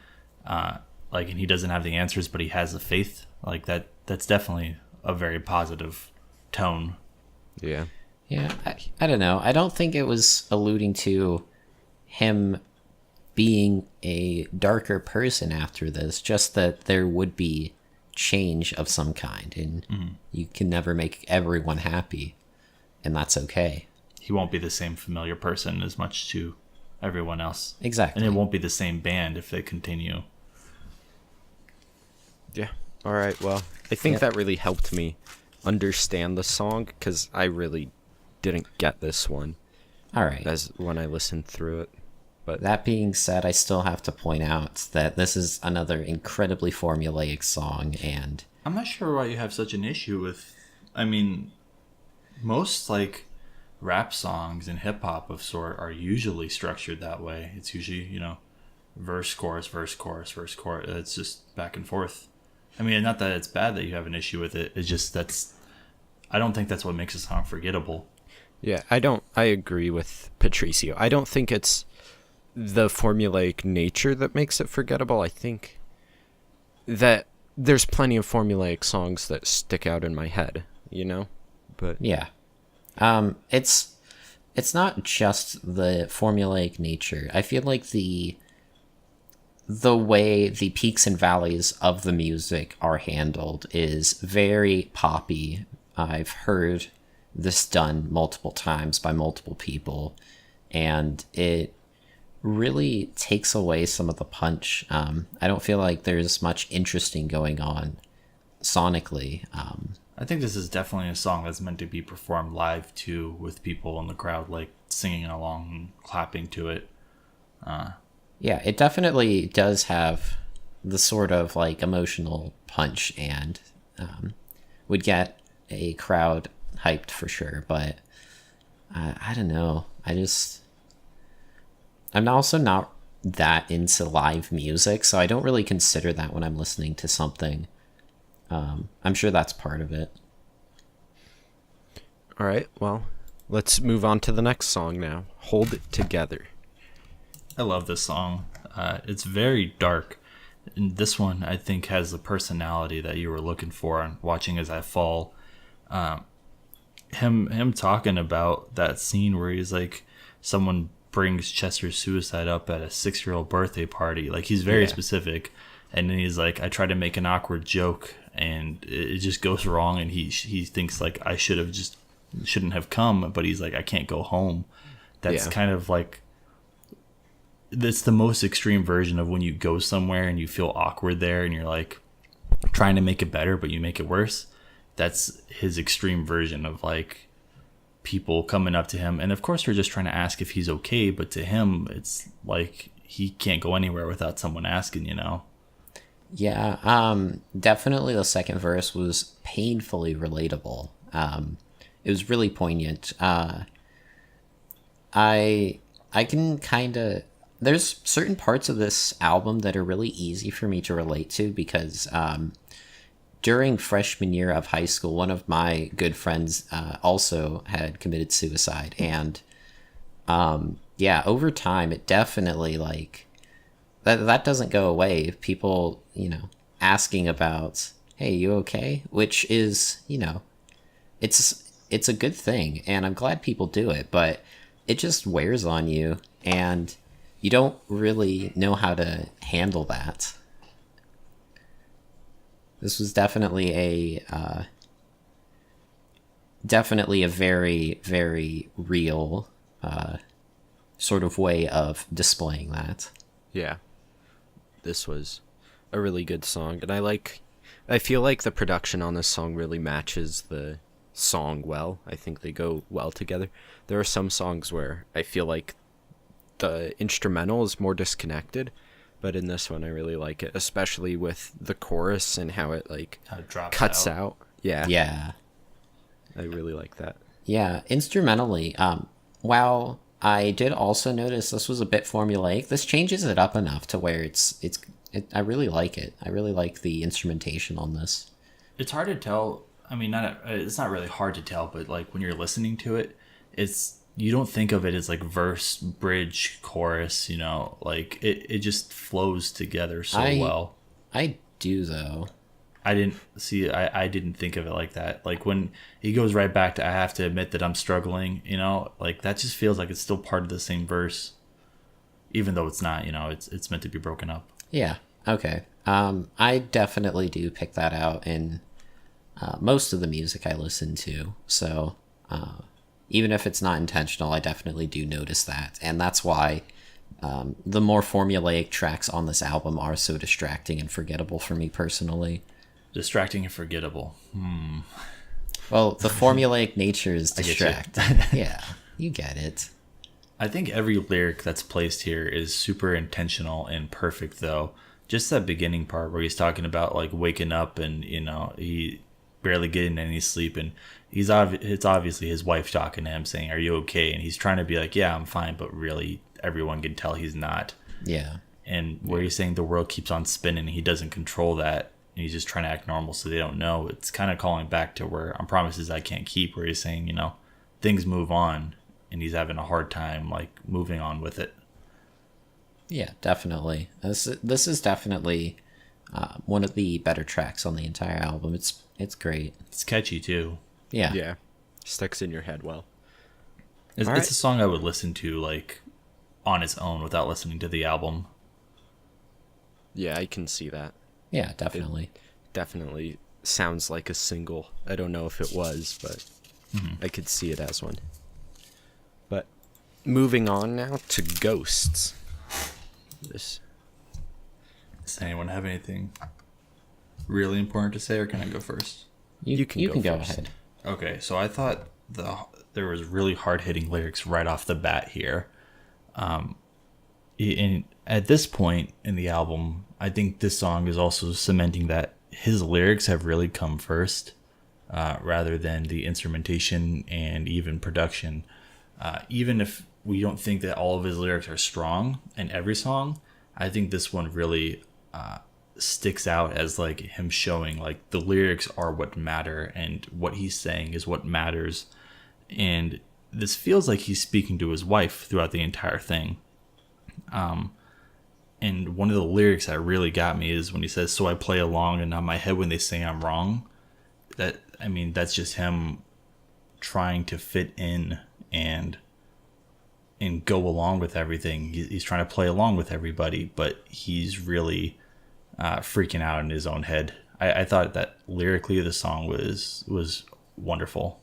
And he doesn't have the answers, but he has the faith. Like that's definitely a very positive tone. Yeah. Yeah, I don't know. I don't think it was alluding to him being a darker person after this, just that there would be change of some kind, and you can never make everyone happy, and that's okay. He won't be the same familiar person as much to everyone else. Exactly. And it won't be the same band if they continue. Yeah. All right. Well, I think that really helped me understand the song, because I really didn't get this one. All right. As when I listened through it. But that being said, I still have to point out that this is another incredibly formulaic song, and I'm not sure why you have such an issue with, most like rap songs and hip hop of sort are usually structured that way. It's usually, verse, chorus, verse, chorus, verse, chorus. It's just back and forth. Not that it's bad that you have an issue with it. It's just I don't think that's what makes a song forgettable. yeah, I agree with Patricio. I don't think it's the formulaic nature that makes it forgettable. I think that there's plenty of formulaic songs that stick out in my head, But yeah, it's not just the formulaic nature. I feel like the the way the peaks and valleys of the music are handled is very poppy. I've heard this done multiple times by multiple people, and it really takes away some of the punch. I don't feel like there's much interesting going on sonically. I think this is definitely a song that's meant to be performed live too, with people in the crowd like singing along and clapping to it. Yeah, it definitely does have the sort of like emotional punch and would get a crowd hyped for sure. But I don't know. I'm also not that into live music, so I don't really consider that when I'm listening to something. I'm sure that's part of it. All right, well, let's move on to the next song now. Hold It Together. I love this song. It's very dark. And this one, I think, has the personality that you were looking for on Watching As I Fall. Him talking about that scene where he's like, someone brings Chester's suicide up at a 6-year-old birthday party. Like, he's very specific. And then he's like, I try to make an awkward joke, and it just goes wrong. And he thinks, like, I shouldn't have come. But he's like, I can't go home. That's kind of like, that's the most extreme version of when you go somewhere and you feel awkward there and you're like trying to make it better, but you make it worse. That's his extreme version of like people coming up to him. And of course, we're just trying to ask if he's okay. But to him, it's like he can't go anywhere without someone asking, you know? Yeah, definitely the second verse was painfully relatable. It was really poignant. I can kind of... There's certain parts of this album that are really easy for me to relate to because during freshman year of high school, one of my good friends also had committed suicide. And over time, it definitely like... That doesn't go away. People, asking about, hey, you okay? Which is, it's a good thing. And I'm glad people do it, but it just wears on you. And you don't really know how to handle that. This was definitely a very, very real sort of way of displaying that. Yeah. This was a really good song, and I feel like the production on this song really matches the song well. I think they go well together. There are some songs where I feel like the instrumental is more disconnected, but in this one I really like it, especially with the chorus and how it like cuts out. Yeah. I really like that. Yeah, instrumentally, while I did also notice this was a bit formulaic, this changes it up enough to where I really like it. I really like the instrumentation on this. It's hard to tell. I mean, it's not really hard to tell, but like when you're listening to it, you don't think of it as like verse, bridge, chorus, like it just flows together so well. I do though. I didn't think of it like that. Like when he goes right back to, I have to admit that I'm struggling, like that just feels like it's still part of the same verse, even though it's not, it's meant to be broken up. Yeah. Okay. I definitely do pick that out in most of the music I listen to. So, even if it's not intentional, I definitely do notice that. And that's why the more formulaic tracks on this album are so distracting and forgettable for me personally. Distracting and forgettable. Well, the formulaic nature is distracting. Yeah, you get it. I think every lyric that's placed here is super intentional and perfect, though. Just that beginning part where he's talking about like waking up and, he barely getting any sleep, and it's obviously his wife talking to him saying, are you okay? And he's trying to be like, yeah, I'm fine, but really everyone can tell he's not. Yeah. And where he's saying the world keeps on spinning, he doesn't control that, and he's just trying to act normal so they don't know. It's kind of calling back to where on Promises I Can't Keep, where he's saying, things move on, and he's having a hard time like moving on with it. Yeah, definitely. This is definitely one of the better tracks on the entire album. It's great. It's catchy too. Yeah. Sticks in your head well. It's a song I would listen to like on its own without listening to the album. Yeah, I can see that. Yeah, definitely. Definitely sounds like a single. I don't know if it was, but I could see it as one. But moving on now to Ghosts. This Does anyone have anything really important to say, or can I go first? You can go go first. ahead. Okay, so I thought there was really hard-hitting lyrics right off the bat here. And at this point in the album, I think this song is also cementing that his lyrics have really come first, rather than the instrumentation and even production. Even if we don't think that all of his lyrics are strong in every song, I think this one really sticks out as like him showing like the lyrics are what matter and what he's saying is what matters. And this feels like he's speaking to his wife throughout the entire thing. And one of the lyrics that really got me is when he says, "So I play along and nod my head when they say I'm wrong." That's just him trying to fit in and go along with everything. He's trying to play along with everybody, but he's really freaking out in his own head. I thought that lyrically the song was wonderful.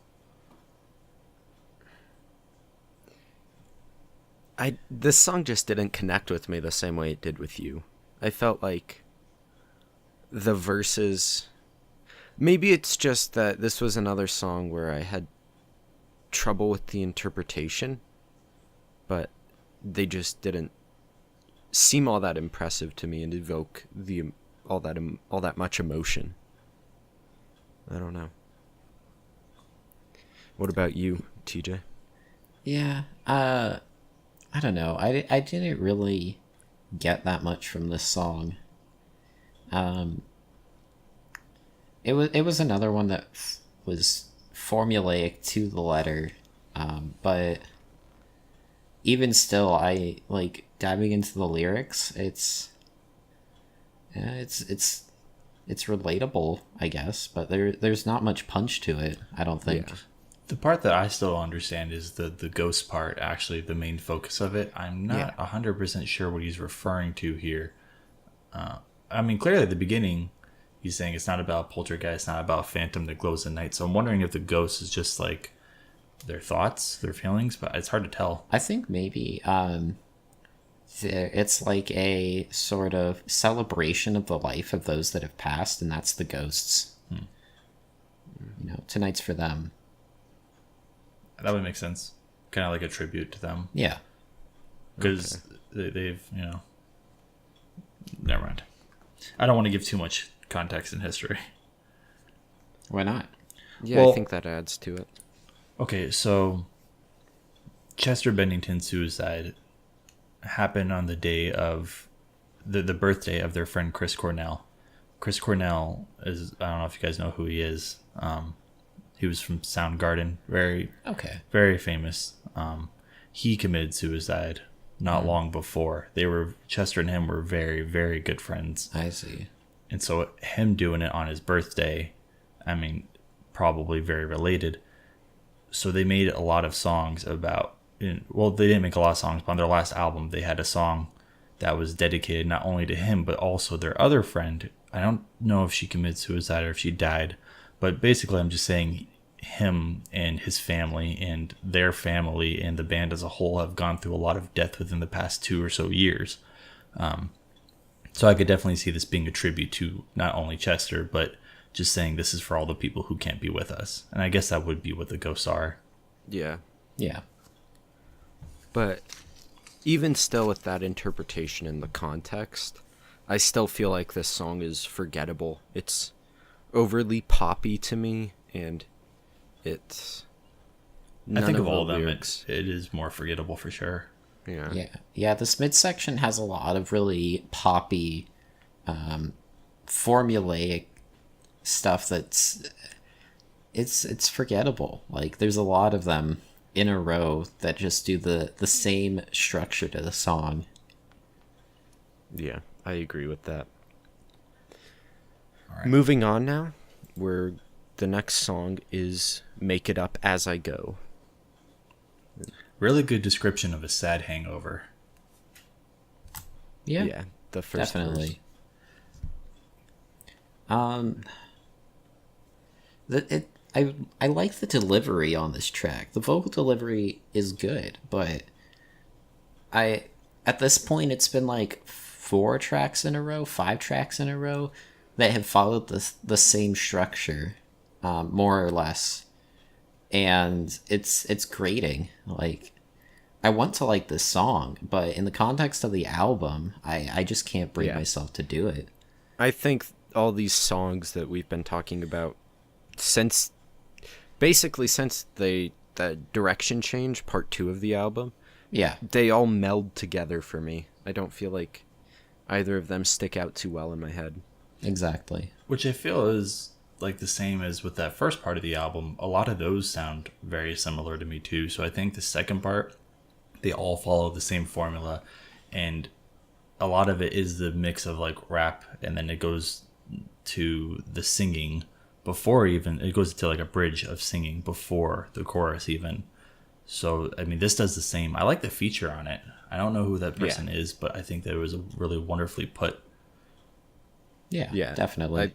This song just didn't connect with me the same way it did with you. I felt like the verses, maybe it's just that this was another song where I had trouble with the interpretation, but they just didn't seem all that impressive to me and evoke all that much emotion. I don't know. What about you, TJ? Yeah, I don't know. I didn't really get that much from this song. It was another one that was formulaic to the letter, but even still, I like diving into the lyrics. It's relatable, I guess, but there's not much punch to it, I don't think. Yeah. The part that I still understand is the ghost part, actually the main focus of it. I'm not 100% sure what he's referring to here. Clearly at the beginning, he's saying it's not about poltergeist, not about phantom that glows at night. So I'm wondering if the ghost is just like their thoughts, their feelings, but it's hard to tell. I think maybe it's like a sort of celebration of the life of those that have passed, and that's the ghosts. Tonight's for them. That would make sense. Kind of like a tribute to them. Yeah. Because they've, never mind. I don't want to give too much context in history. Why not? Yeah, I think that adds to it. Okay, so Chester Bennington's suicide happened on the day of the birthday of their friend Chris Cornell. Chris Cornell is, I don't know if you guys know who he is. He was from Soundgarden, very famous. He committed suicide not long before. Chester and him were very, very good friends. I see. And so him doing it on his birthday, probably very related. So they made a lot of songs about, they didn't make a lot of songs, but on their last album, they had a song that was dedicated not only to him, but also their other friend. I don't know if she committed suicide or if she died, but basically I'm just saying him and his family and their family and the band as a whole have gone through a lot of death within the past 2 or so years. So I could definitely see this being a tribute to not only Chester, but just saying this is for all the people who can't be with us. And I guess that would be what the ghosts are. Yeah. Yeah. But even still with that interpretation in the context, I still feel like this song is forgettable. It's overly poppy to me, and it's... I think of all of them, lyrics. it is more forgettable for sure. Yeah. This midsection has a lot of really poppy, formulaic stuff that's it's forgettable. Like there's a lot of them in a row that just do the same structure to the song. Yeah, I agree with that. All right. Moving on now, where the next song is Make It Up As I Go. Really good description of a sad hangover. Yeah, The first definitely. verse. Um, the, it I like the delivery on this track. The vocal delivery is good, but I at this point it's been like 4 tracks in a row, 5 tracks in a row that have followed the same structure, more or less, and it's grating. Like, I want to like this song, but in the context of the album, I just can't bring Yeah. myself to do it. I think all these songs that we've been talking about since the direction change, part 2 of the album, Yeah, they all meld together for me. I don't feel like either of them stick out too well in my head. exactly. Which I feel is like the same as with that first part of the album. A lot of those sound very similar to me too. So I think the second part, they all follow the same formula, and a lot of it is the mix of like rap, and then it goes to the singing before even it goes to like a bridge of singing before the chorus even. So I mean, this does the same. I like the feature on it. I don't know who that person is, but I think that it was really wonderfully put. Yeah, Yeah, definitely.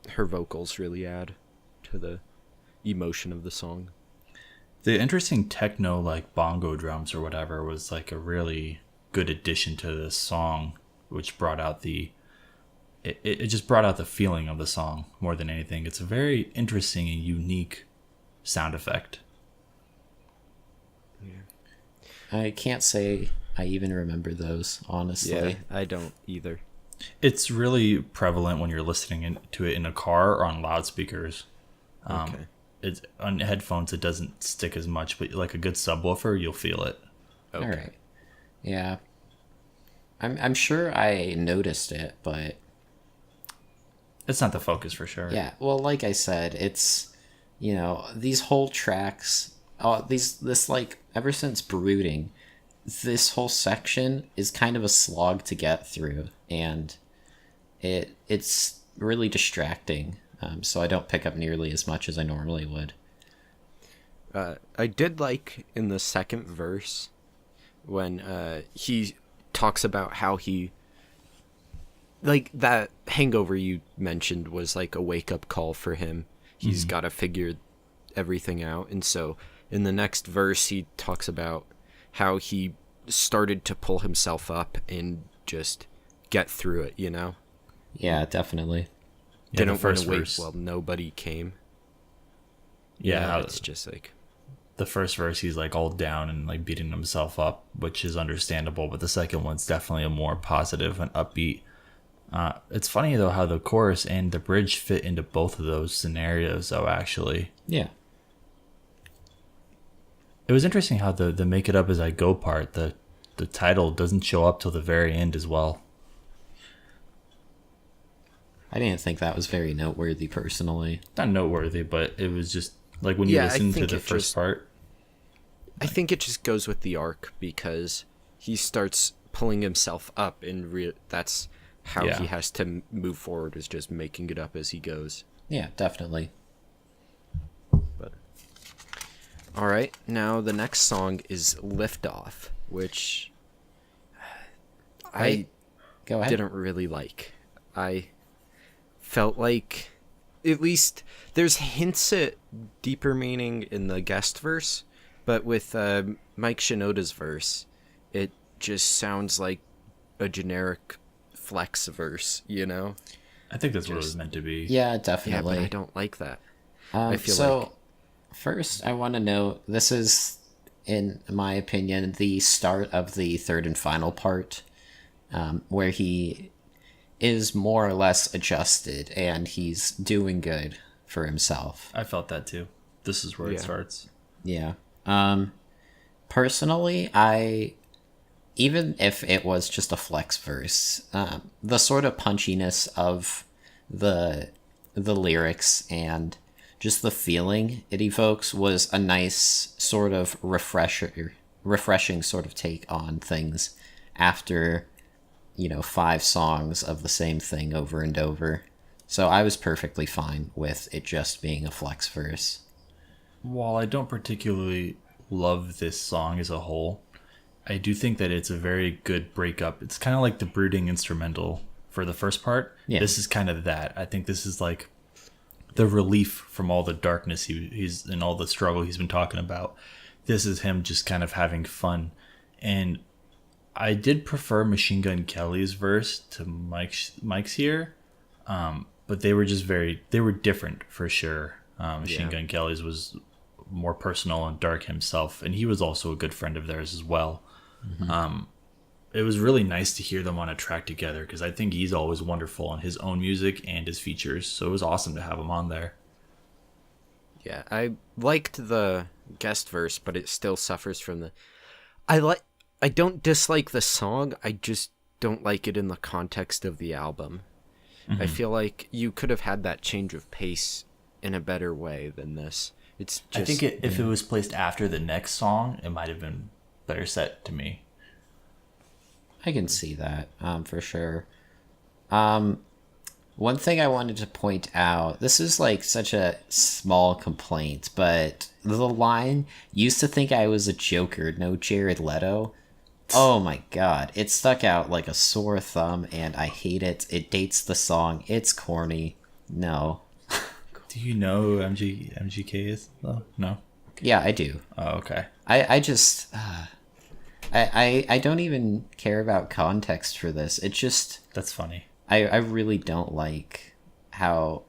Her vocals really add to the emotion of the song. The interesting techno like bongo drums or whatever was like a really good addition to this song, which brought out it just brought out the feeling of the song more than anything. It's a very interesting and unique sound effect. I can't say I even remember those, honestly. Yeah, I don't either. It's really prevalent when you're listening to it in a car or on loudspeakers. Okay. It's on headphones. It doesn't stick as much, but like a good subwoofer, you'll feel it. Okay. All right. Yeah. I'm sure I noticed it, but It's not the focus for sure. yeah. Well, like I said, it's, these whole tracks, this like ever since Brooding, this whole section is kind of a slog to get through, and it's really distracting. So I don't pick up nearly as much as I normally would. I did like in the second verse when he talks about how he, like, that hangover you mentioned was like a wake-up call for him. He's got to figure everything out. And so in the next verse, he talks about how he started to pull himself up and just get through it, Yeah, definitely. Yeah, the Didn't want first to wait verse. while nobody came. Yeah, It's just like, the first verse he's like all down and like beating himself up, which is understandable, but the second one's definitely a more positive and upbeat. It's funny though how the chorus and the bridge fit into both of those scenarios though. Actually, Yeah. it was interesting how the make it up as I go part, the title doesn't show up till the very end as well. I didn't think that was very noteworthy, personally. Not noteworthy, but it was just like when you Yeah, I listen to think the it first just- part. I think it just goes with the arc because he starts pulling himself up, and that's how Yeah. he has to move forward, is just making it up as he goes. Yeah, definitely. But all right, now the next song is "Lift Off," which I Go ahead. didn't really like. I felt like, at least there's hints at deeper meaning in the guest verse, but with Mike Shinoda's verse, it just sounds like a generic flex verse, I think that's what it was meant to be. Yeah, Yeah, definitely. but I don't like that. I feel so, like- first, I want to note this is, in my opinion, the start of the third and final part, where he is more or less adjusted and he's doing good for himself. I felt that too. This is where it Yeah. starts. Yeah. Personally, even if it was just a flex verse, the sort of punchiness of the lyrics and just the feeling it evokes was a nice sort of refreshing sort of take on things after 5 songs of the same thing over and over. So I was perfectly fine with it just being a flex verse. While I don't particularly love this song as a whole, I do think that it's a very good breakup. It's kind of like the Brooding instrumental for the first part. Yeah. This is kind of that. I think this is like the relief from all the darkness he's and all the struggle he's been talking about. This is him just kind of having fun. And I did prefer Machine Gun Kelly's verse to Mike's here, but they were just they were different for sure. Machine Gun Kelly's was more personal and dark himself, and he was also a good friend of theirs as well. It was really nice to hear them on a track together because I think he's always wonderful on his own music and his features, so it was awesome to have him on there. Yeah, I liked the guest verse, but it still suffers from the... I don't dislike the song, I just don't like it in the context of the album. I feel like you could have had that change of pace in a better way than this. It's just... I think if it was placed after the next song, it might have been better set to me. I can see that, for sure. One thing I wanted to point out, this is like such a small complaint, but the line, "Used to think I was a Joker, no Jared Leto." Oh my god, it stuck out like a sore thumb, and I hate it. It dates the song. It's corny. No. Do you know who MGK is, though? No? Yeah, I do. Oh, okay. I just... I don't even care about context for this. It just... That's funny. I really don't like how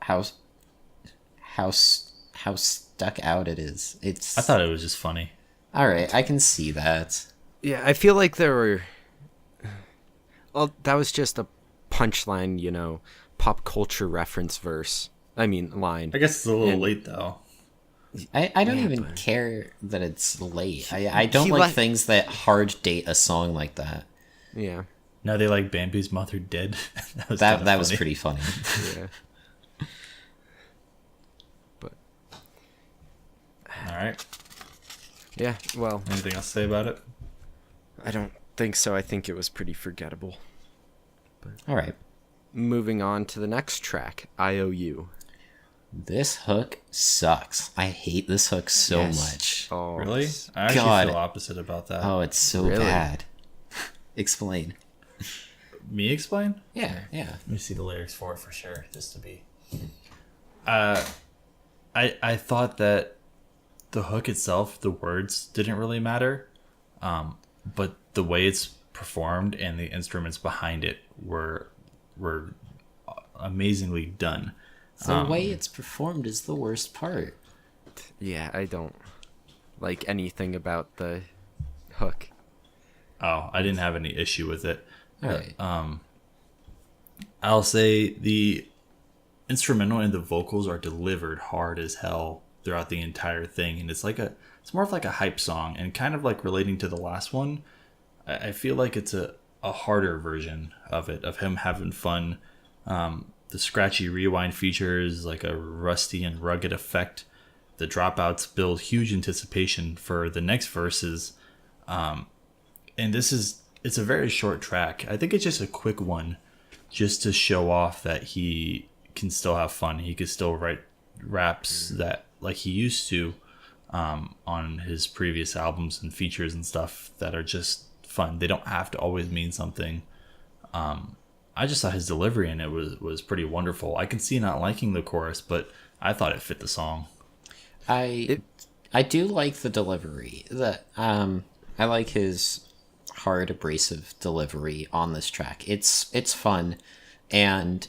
stuck out it is. It's... I thought it was just funny. Alright, I can see that. Yeah, I feel like there were... Well, that was just a punchline, pop culture reference verse. I mean, line. I guess it's a little late, though. I don't even care that it's late. I don't like things that hard date a song like that. Yeah. Now they like Bambi's mother dead. that was pretty funny. Yeah. But... Alright. Yeah, well... Anything else to say about it? I don't think so. I think it was pretty forgettable. Alright. Moving on to the next track, IOU. This hook sucks. I hate this hook so much. Oh, Really? I actually feel opposite about that. Oh, it's so Really? bad. Explain. Me explain? Yeah. Let me see the lyrics for sure, just to be... I thought that the hook itself, the words, didn't really matter. But the way it's performed and the instruments behind it were amazingly done. The way it's performed is the worst part. Yeah, I don't like anything about the hook. Oh, I didn't have any issue with it. Alright. I'll say the instrumental and the vocals are delivered hard as hell throughout the entire thing, and it's more of like a hype song, and kind of like relating to the last one. I feel like it's a harder version of it, of him having fun. The scratchy rewind features like a rusty and rugged effect. The dropouts build huge anticipation for the next verses. And it's a very short track. I think it's just a quick one just to show off that he can still have fun. He could still write raps that like he used to on his previous albums and features and stuff that are just fun. They don't have to always mean something. I just thought his delivery in it was pretty wonderful. I can see not liking the chorus, but I thought it fit the song. I do like the delivery. I like his hard, abrasive delivery on this track. It's fun, and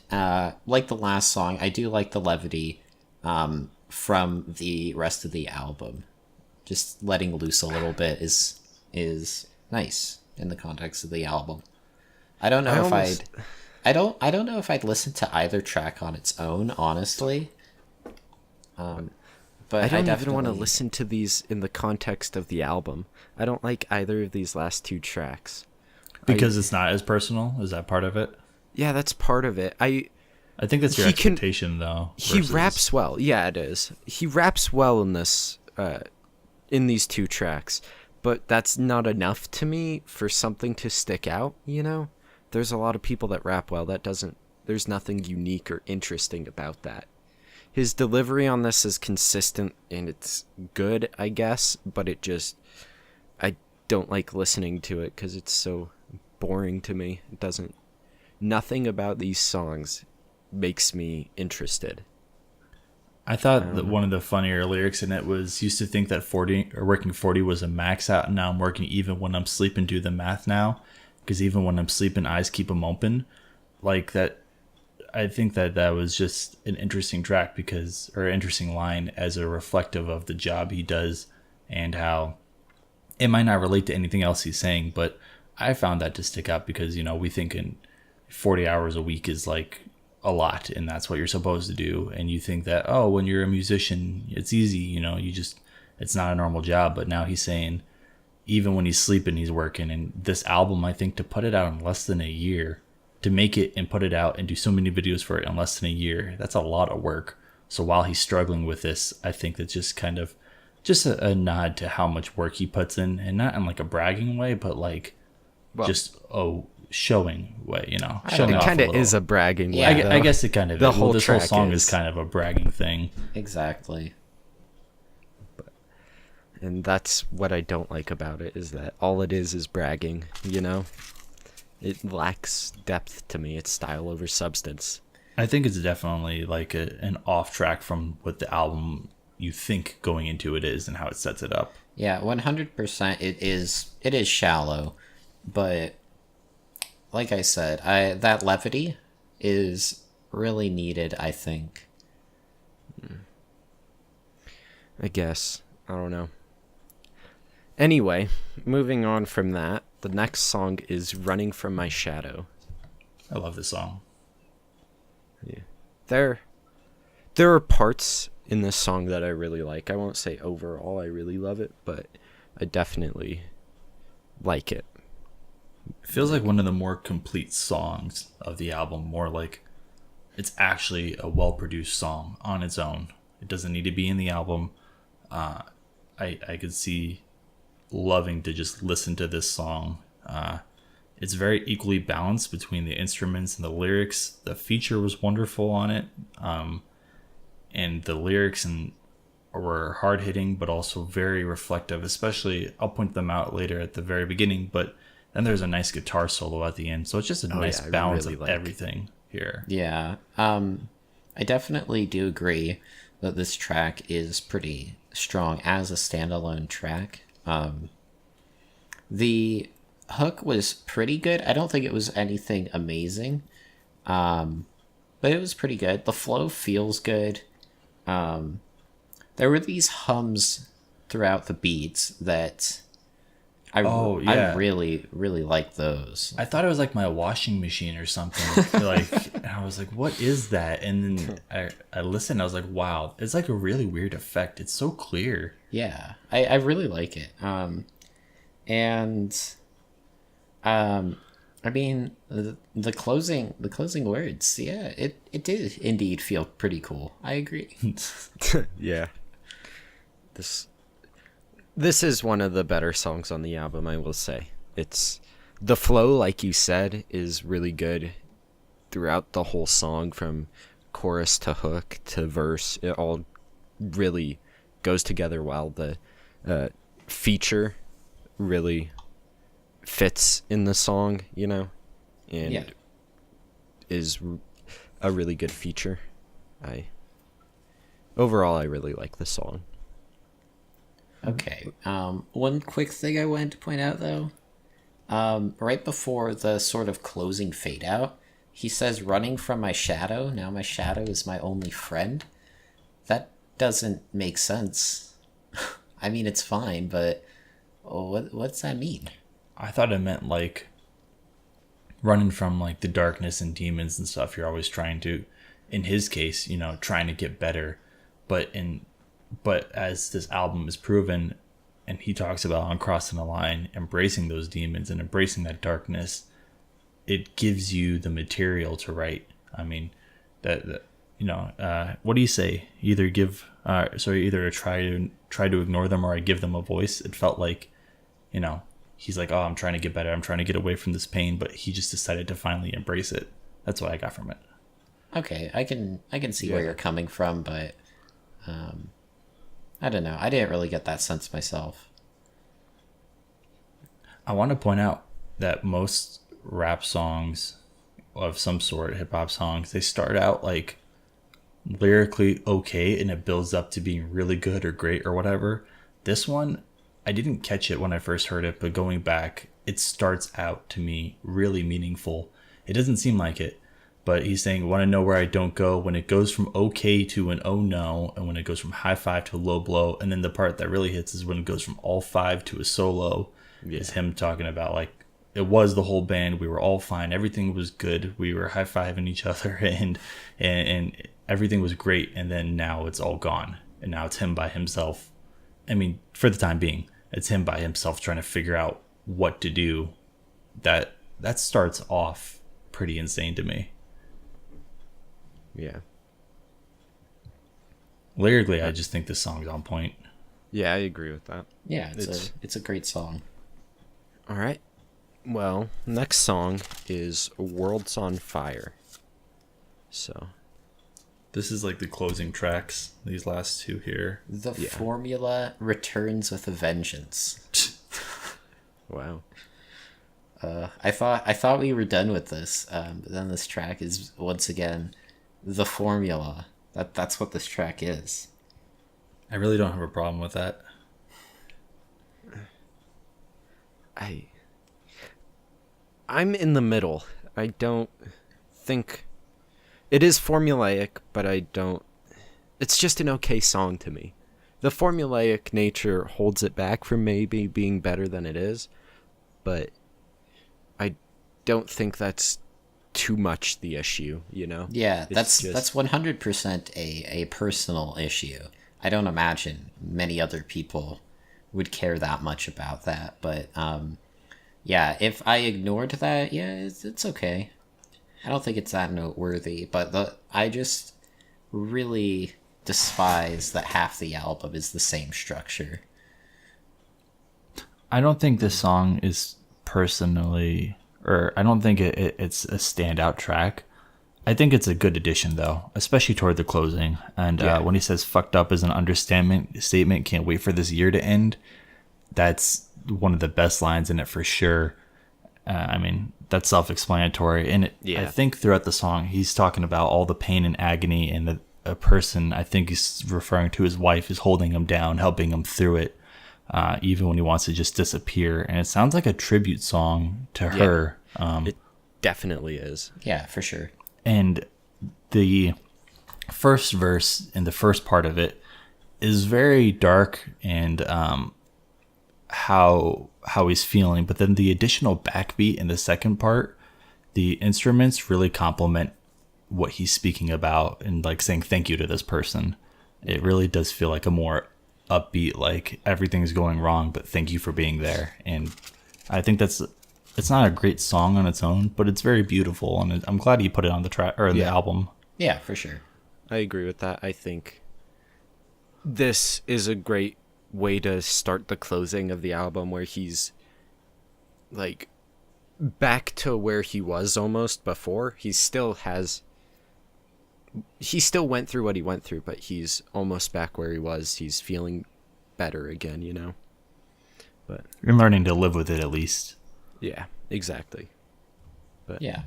like the last song, I do like the levity from the rest of the album. Just letting loose a little bit is nice in the context of the album. I don't know I don't know if I'd listen to either track on its own, honestly. But I don't even want to definitely... listen to these in the context of the album. I don't like either of these last two tracks. Because it's not as personal? Is that part of it? Yeah, that's part of it. I think that's your expectation, though. He raps well. Yeah, it is. He raps well in this, in these two tracks. But that's not enough to me for something to stick out, There's a lot of people that rap well. There's nothing unique or interesting about that. His delivery on this is consistent and it's good, I guess, but I don't like listening to it because it's so boring to me. It doesn't nothing about these songs makes me interested. I thought that one of the funnier lyrics in it was, used to think that 40 or working 40 was a max out, and now I'm working even when I'm sleeping. Do the math now, because even when I'm sleeping, eyes keep them open. Like that, I think that was just an interesting track or interesting line as a reflective of the job he does, and how it might not relate to anything else he's saying, but I found that to stick out because, we think in 40 hours a week is like a lot, and that's what you're supposed to do, and you think that, oh, when you're a musician it's easy, it's not a normal job. But now he's saying even when he's sleeping he's working. And this album, I think, to put it out in less than a year, to make it and put it out and do so many videos for it in less than a year, that's a lot of work. So while he's struggling with this, I think that's just kind of just a nod to how much work he puts in, and not in like a bragging way, but like just showing way, showing It off kind a of little. is a bragging way. Yeah, I guess it kind of The is. whole This whole track song is. is kind of a bragging thing. Exactly. And that's what I don't like about it, is that all it is bragging, It lacks depth to me. It's style over substance. I think it's definitely like an off track from what the album you think going into it is and how it sets it up. Yeah, 100% it is shallow, but like I said, that levity is really needed, I think. I guess. I don't know. Anyway, moving on from that, the next song is Running From My Shadow. I love this song. Yeah. There are parts in this song that I really like. I won't say overall I really love it, but I definitely like it. It feels like one of the more complete songs of the album, more like it's actually a well-produced song on its own. It doesn't need to be in the album. I could see loving to just listen to this song. It's very equally balanced between the instruments and the lyrics. The feature was wonderful on it, and the lyrics were hard-hitting but also very reflective. Especially, I'll point them out later at the very beginning, but then there's a nice guitar solo at the end, so it's just a nice balance of everything here. Yeah, I definitely do agree that this track is pretty strong as a standalone track. The hook was pretty good. I don't think it was anything amazing, but it was pretty good. The flow feels good. There were these hums throughout the beats that I really, really like those. I thought it was like my washing machine or something. And I was like, what is that? And then I listened, I was like, wow, it's like a really weird effect. It's so clear. Yeah, I really like it. I mean, the closing words, yeah, it did indeed feel pretty cool. I agree. Yeah. This is one of the better songs on the album, I will say. It's the flow, like you said, is really good throughout the whole song, from chorus to hook to verse. It all really goes together well. The feature really fits in the song, and is a really good feature. Overall, I really like the song. Okay. One quick thing I wanted to point out, though. Right before the sort of closing fade out, he says, "Running from my shadow. Now my shadow is my only friend." That doesn't make sense. I mean, it's fine, but what's that mean? I thought it meant like running from like the darkness and demons and stuff. You're always trying to, in his case, trying to get better. But as this album is proven, and he talks about on Crossing the Line, embracing those demons and embracing that darkness, it gives you the material to write. I mean, what do you say? Either try to ignore them, or I give them a voice. It felt like, he's like, oh, I'm trying to get better. I'm trying to get away from this pain, but he just decided to finally embrace it. That's what I got from it. Okay, I can see where you're coming from, but I don't know. I didn't really get that sense myself. I want to point out that most rap songs, of some sort, hip hop songs, they start out like lyrically okay and it builds up to being really good or great or whatever. This one, I didn't catch it when I first heard it, but going back, it starts out to me really meaningful. It doesn't seem like it, but he's saying, want to know where I don't go, when it goes from okay to an oh no, and when it goes from high five to a low blow. And then the part that really hits is when it goes from all five to a solo. Yeah. Is him talking about like, it was the whole band, we were all fine, everything was good, we were high fiving each other, and everything was great. And then now it's all gone, and now it's him by himself. I mean, for the time being, it's him by himself trying to figure out what to do. That starts off pretty insane to me. Yeah. Lyrically, I just think this song's on point. Yeah, I agree with that. Yeah, it's a great song. All right. Well, next song is World's on Fire. So, This is like the closing tracks, these last two here. The Yeah. formula returns with a vengeance. wow. I thought we were done with this, but then this track is once again the formula. That's what this track is. I really don't have a problem with that. I'm in the middle. I don't think it is formulaic, but I don't. It's just an okay song to me. The formulaic nature holds it back from maybe being better than it is, but I don't think that's too much the issue, you know? Yeah, It's that's 100% a personal issue. I don't imagine many other people would care that much about that, but yeah, if I ignored that, yeah, it's okay. I don't think it's that noteworthy, but I just really despise that half the album is the same structure. I don't think this song is personally, or I don't think it's a standout track. I think it's a good addition, though, especially toward the closing. And when he says fucked up is an understatement statement, can't wait for this year to end. That's one of the best lines in it for sure. I mean, that's self-explanatory. And I think throughout the song, he's talking about all the pain and agony, and a person, I think he's referring to his wife, is holding him down, helping him through it, even when he wants to just disappear. And it sounds like a tribute song to her. It definitely is. Yeah, for sure. And the first verse in the first part of it is very dark and how he's feeling, but then the additional backbeat in the second part, the instruments really complement what he's speaking about and like saying thank you to this person. It really does feel like a more upbeat, like everything's going wrong, but thank you for being there. And I think it's not a great song on its own, but it's very beautiful, and I'm glad he put it on the track or the album. Yeah, for sure. I agree with that. I think this is a great way to start the closing of the album, where he's like back to where he was almost before. He still went through what he went through, but he's almost back where he was. He's feeling better again, you know? But You're learning to live with it, at least. yeah, exactly. But Yeah.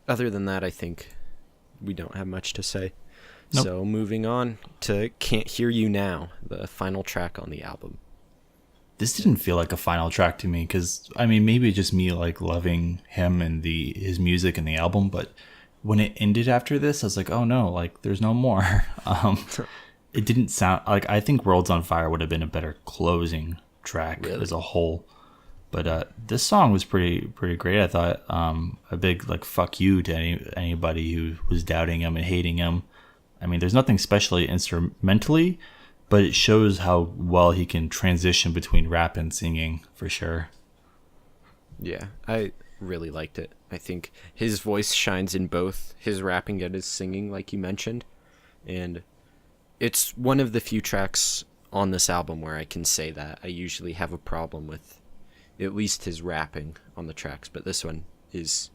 other than that, I think we don't have much to say. Nope. So moving on to Can't Hear You Now, the final track on the album. This didn't feel like a final track to me, because I mean, maybe just me like loving him and his music and the album, but when it ended after this, I was like, oh no, like there's no more. It didn't sound like, I think World's on Fire would have been a better closing track as a whole. But this song was pretty great. I thought a big like fuck you to anybody who was doubting him and hating him. I mean, there's nothing especially instrumentally, but it shows how well he can transition between rap and singing, for sure. Yeah, I really liked it. I think his voice shines in both his rapping and his singing, like you mentioned. And it's one of the few tracks on this album where I can say that. I usually have a problem with at least his rapping on the tracks, but this one is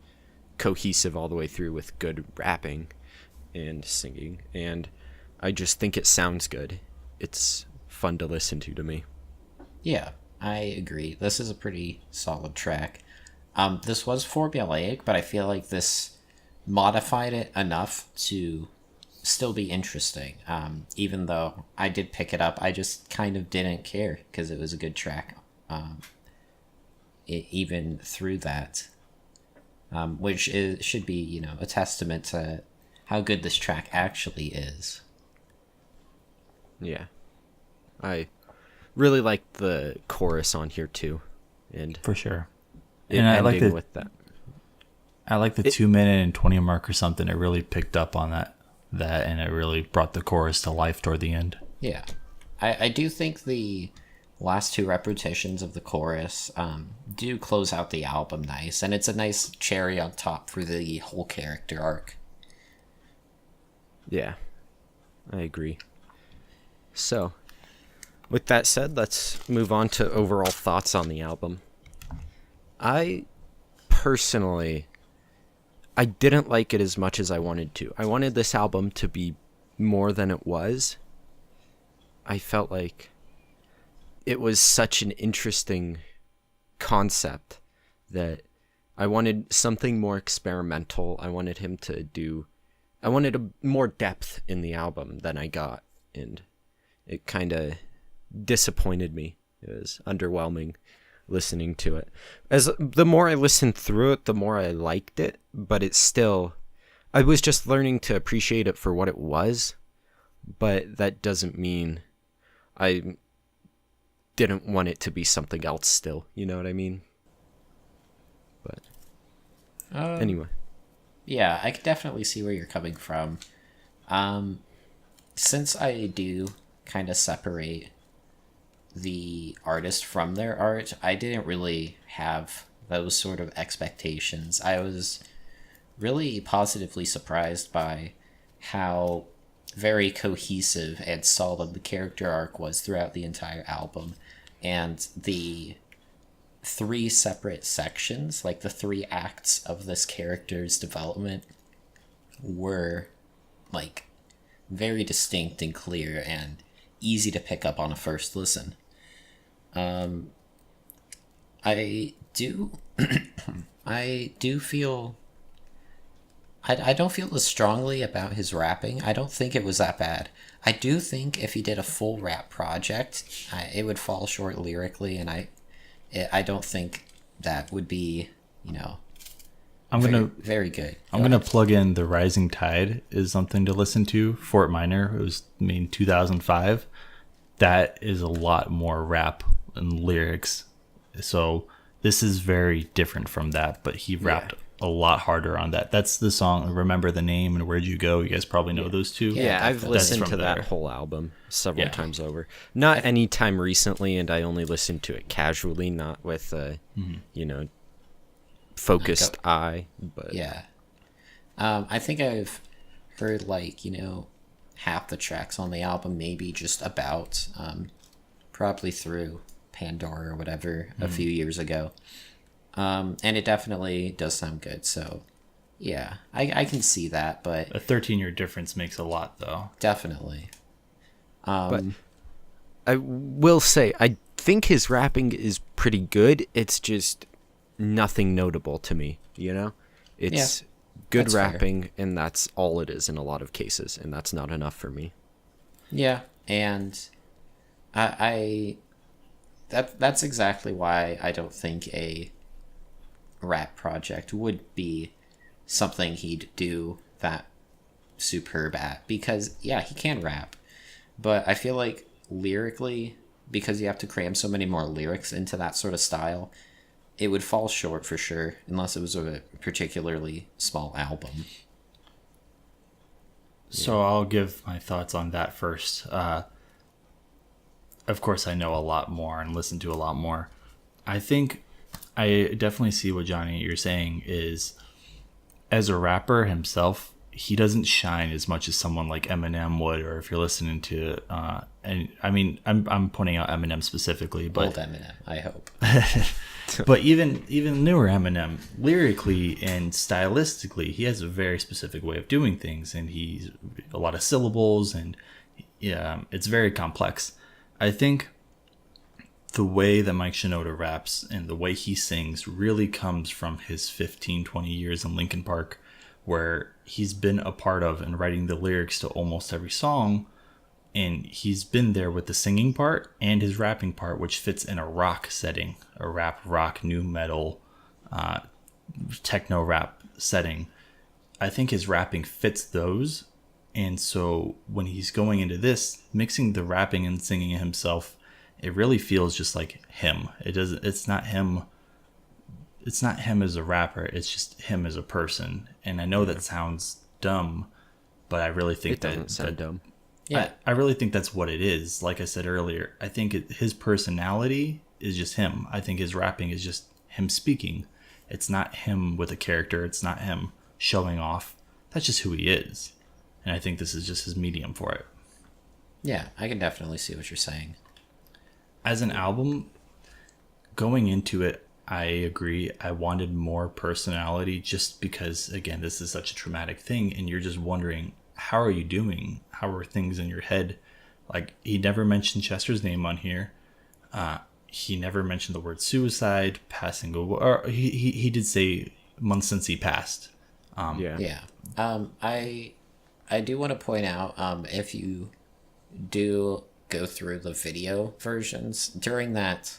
cohesive all the way through with good rapping and singing, and I just think it sounds good. It's fun to listen to me. Yeah, I agree. This is a pretty solid track. This was formulaic, but I feel like this modified it enough to still be interesting. Even though I did pick it up, I just kind of didn't care because it was a good track. Even through that, should be, you know, a testament to how good this track actually is. Yeah. I really like the chorus on here too. And For sure. it And I like ending the with that. I like the 2 minute and 20 mark or something. It really picked up on that and it really brought the chorus to life toward the end. Yeah. I do think the last two repetitions of the chorus do close out the album nice, and it's a nice cherry on top for the whole character arc. Yeah. I agree. So, with that said, let's move on to overall thoughts on the album. I personally, I didn't like it as much as I wanted to. I wanted this album to be more than it was. I felt like it was such an interesting concept that I wanted something more experimental. I wanted I wanted more depth in the album than I got, and it kind of disappointed me. It was underwhelming listening to it. As the more I listened through it, the more I liked it, but it's still, I was just learning to appreciate it for what it was, but that doesn't mean I didn't want it to be something else still, you know what I mean? But anyway. Yeah, I can definitely see where you're coming from. Since I do kind of separate the artist from their art, I didn't really have those sort of expectations. I was really positively surprised by how very cohesive and solid the character arc was throughout the entire album, and the three separate sections, like the 3 acts of this character's development, were like very distinct and clear and easy to pick up on a first listen. I do I do feel I don't feel as strongly about his rapping. I don't think it was that bad. I do think if he did a full rap project, it would fall short lyrically, and I don't think that would be, you know, very good. I'm gonna plug in "The Rising Tide" is something to listen to. Fort Minor, it was made in 2005. That is a lot more rap and lyrics. So this is very different from that, but he rapped a lot harder on that. That's the song "Remember the Name" and "Where'd You Go." You guys probably know those two. Yeah, I've listened to that there. whole album several times over. Not any time recently, and I only listened to it casually, not with you know, focused eye. But yeah, I think I've heard, like, you know, half the tracks on the album, maybe just about, probably through Pandora or whatever a few years ago. And it definitely does sound good. So yeah, I can see that, but A 13-year difference makes a lot, though. definitely. but I will say, I think his rapping is pretty good. It's just nothing notable to me, you know? It's good that's fair. rapping, and that's all it is in a lot of cases, and that's not enough for me. Yeah, and that's exactly why I don't think a rap project would be something he'd do that superb at, because yeah, he can rap, but I feel like lyrically, because you have to cram so many more lyrics into that sort of style, it would fall short for sure, unless it was a particularly small album. So I'll give my thoughts on that first. Of course, I know a lot more and listen to a lot more. I think I definitely see what Johnny you're saying is, as a rapper himself, he doesn't shine as much as someone like Eminem would, or if you're listening to, and I mean, I'm pointing out Eminem specifically, but Old Eminem, I hope. but even newer Eminem, lyrically and stylistically, he has a very specific way of doing things, and he's a lot of syllables, and yeah, it's very complex. I think the way that Mike Shinoda raps and the way he sings really comes from his 15, 20 years in Linkin Park, where he's been a part of and writing the lyrics to almost every song. And he's been there with the singing part and his rapping part, which fits in a rock setting, a rap, rock, new metal, techno rap setting. I think his rapping fits those. And so when he's going into this, mixing the rapping and singing himself, it really feels just like him. It's not him as a rapper, it's just him as a person. And I know that sounds dumb, but I really think It doesn't sound dumb. Yeah. I really think that's what it is. Like I said earlier, I think his personality is just him. I think his rapping is just him speaking. It's not him with a character. It's not him showing off. That's just who he is. And I think this is just his medium for it. Yeah, I can definitely see what you're saying. As an album, going into it, I agree. I wanted more personality just because, again, this is such a traumatic thing. And you're just wondering, how are you doing? How are things in your head? Like, he never mentioned Chester's name on here. He never mentioned the word suicide, passing away. Or he did say months since he passed. Yeah. I do want to point out, if you do go through the video versions, during that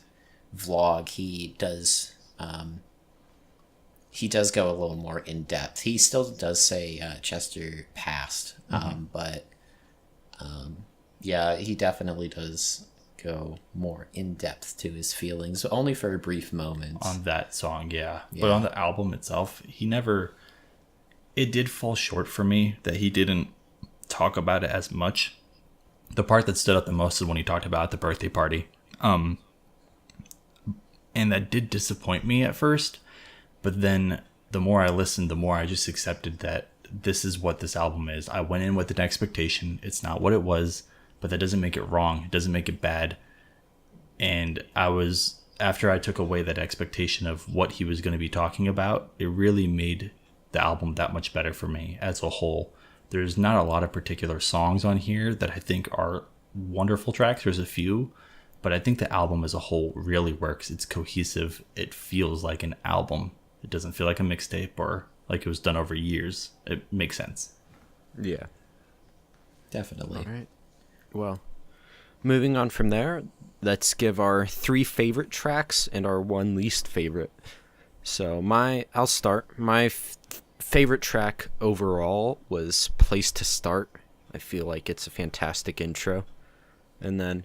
vlog, he does go a little more in depth. He still does say Chester passed, but yeah, he definitely does go more in depth to his feelings, only for a brief moment. On that song, yeah. But on the album itself, it did fall short for me that he didn't talk about it as much. The part that stood out the most is when he talked about the birthday party. And that did disappoint me at first, but then the more I listened, the more I just accepted that this is what this album is. I went in with an expectation. It's not what it was, but that doesn't make it wrong. It doesn't make it bad. And after I took away that expectation of what he was going to be talking about, it really made the album that much better for me as a whole. There's not a lot of particular songs on here that I think are wonderful tracks. There's a few, but I think the album as a whole really works. It's cohesive. It feels like an album. It doesn't feel like a mixtape or like it was done over years. It makes sense. Yeah. Definitely. All right. Well, moving on from there, let's give our 3 favorite tracks and our 1 least favorite. So I'll start. My favorite track overall was Place to Start. I feel like it's a fantastic intro. And then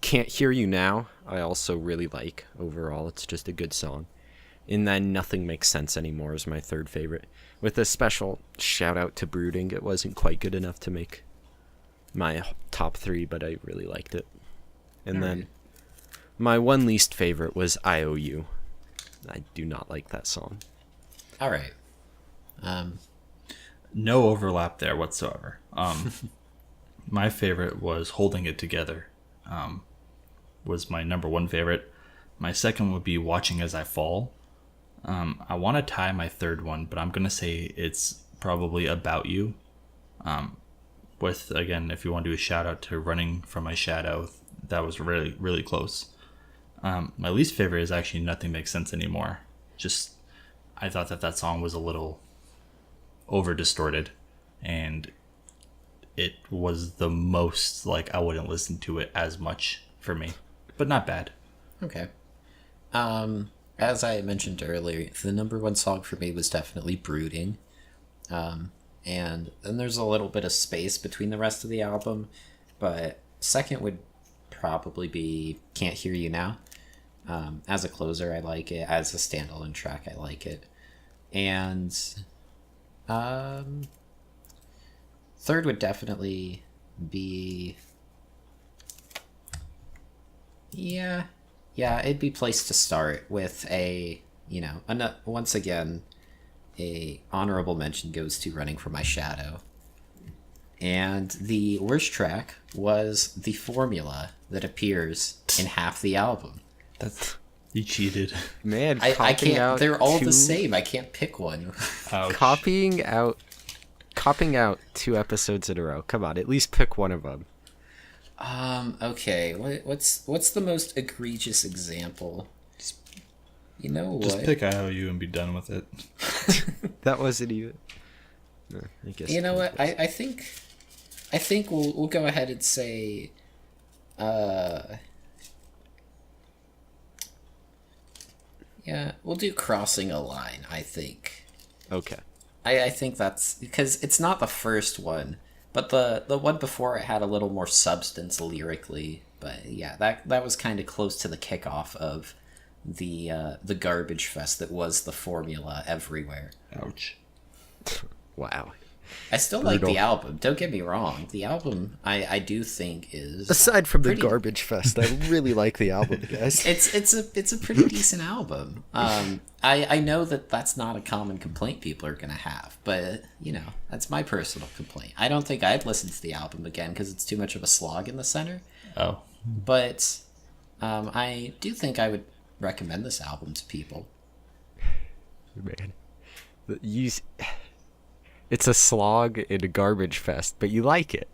Can't Hear You Now, I also really like overall. It's just a good song. And then Nothing Makes Sense Anymore is my 3rd favorite. With a special shout out to Brooding. It wasn't quite good enough to make my top 3, but I really liked it. And then my 1 least favorite was IOU. I do not like that song. All right. No overlap there whatsoever. My favorite was Holding It Together. Was my number 1 favorite. My second would be Watching As I Fall. I want to tie my 3rd one, but I'm going to say it's probably About You. With, again, if you want to do a shout out to Running From My Shadow, that was really, really close. My least favorite is actually Nothing Makes Sense Anymore. Just, I thought that song was a little over distorted, and it was the most, like, I wouldn't listen to it as much for me, but not bad. Okay. As I mentioned earlier, the number 1 song for me was definitely Brooding. And then there's a little bit of space between the rest of the album, but second would probably be Can't Hear You Now. As a closer, I like it. As a standalone track, I like it. And third would definitely be... Yeah, it'd be Place to Start with a, once again, a honorable mention goes to Running From My Shadow. And the worst track was The Formula that appears in half the album. You cheated. Man, I can't, they're all the same. I can't pick one. Ouch. Copying out 2 episodes in a row. Come on, at least pick one of them. Okay. What's the most egregious example? You know what? Just pick IOU and be done with it. That wasn't even. I guess. You know what? I think we'll go ahead and say. Yeah, we'll do crossing a line. I think. Okay. I think that's because it's not the first one, but the one before it had a little more substance lyrically. But yeah, that was kind of close to the kickoff of the garbage fest that was the formula everywhere. Ouch. Wow. I still like Brutal. the album. Don't get me wrong. The album I do think is Aside from the pretty- garbage fest, I really like the album, guys. it's a pretty decent album. I know that that's not a common complaint people are gonna have, but you know that's my personal complaint. I don't think I'd listen to the album again because it's too much of a slog in the center. Oh. But I do think I would recommend this album to people. Man, it's a slog in a garbage fest, but you like it.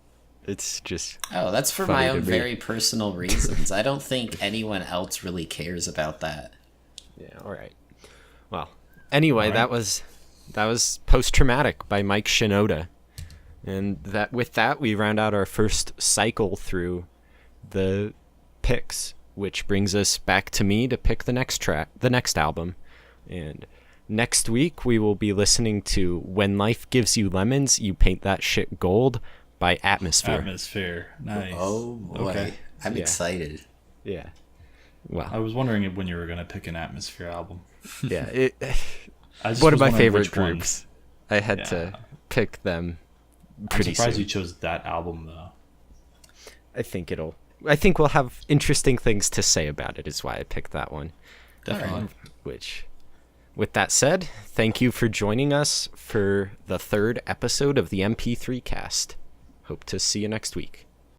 It's just Oh, that's for funny my to own me. very personal reasons. I don't think anyone else really cares about that. Yeah, all right. Well, anyway, All right. that was Post Traumatic by Mike Shinoda. And with that we round out our first cycle through the picks, which brings us back to me to pick the next album. And next week we will be listening to When Life Gives You Lemons, You Paint That Shit Gold by Atmosphere. Atmosphere. Nice. Oh boy, Okay. I'm Yeah. excited. Yeah. Well, I was wondering when you were going to pick an Atmosphere album. yeah. I just One of was my wondering favorite which one. groups. I had Yeah. to pick them I'm pretty surprised soon. you chose that album, though. I think we'll have interesting things to say about it, is why I picked that one. Definitely. Which, with that said, thank you for joining us for the third episode of the MP3 cast. Hope to see you next week.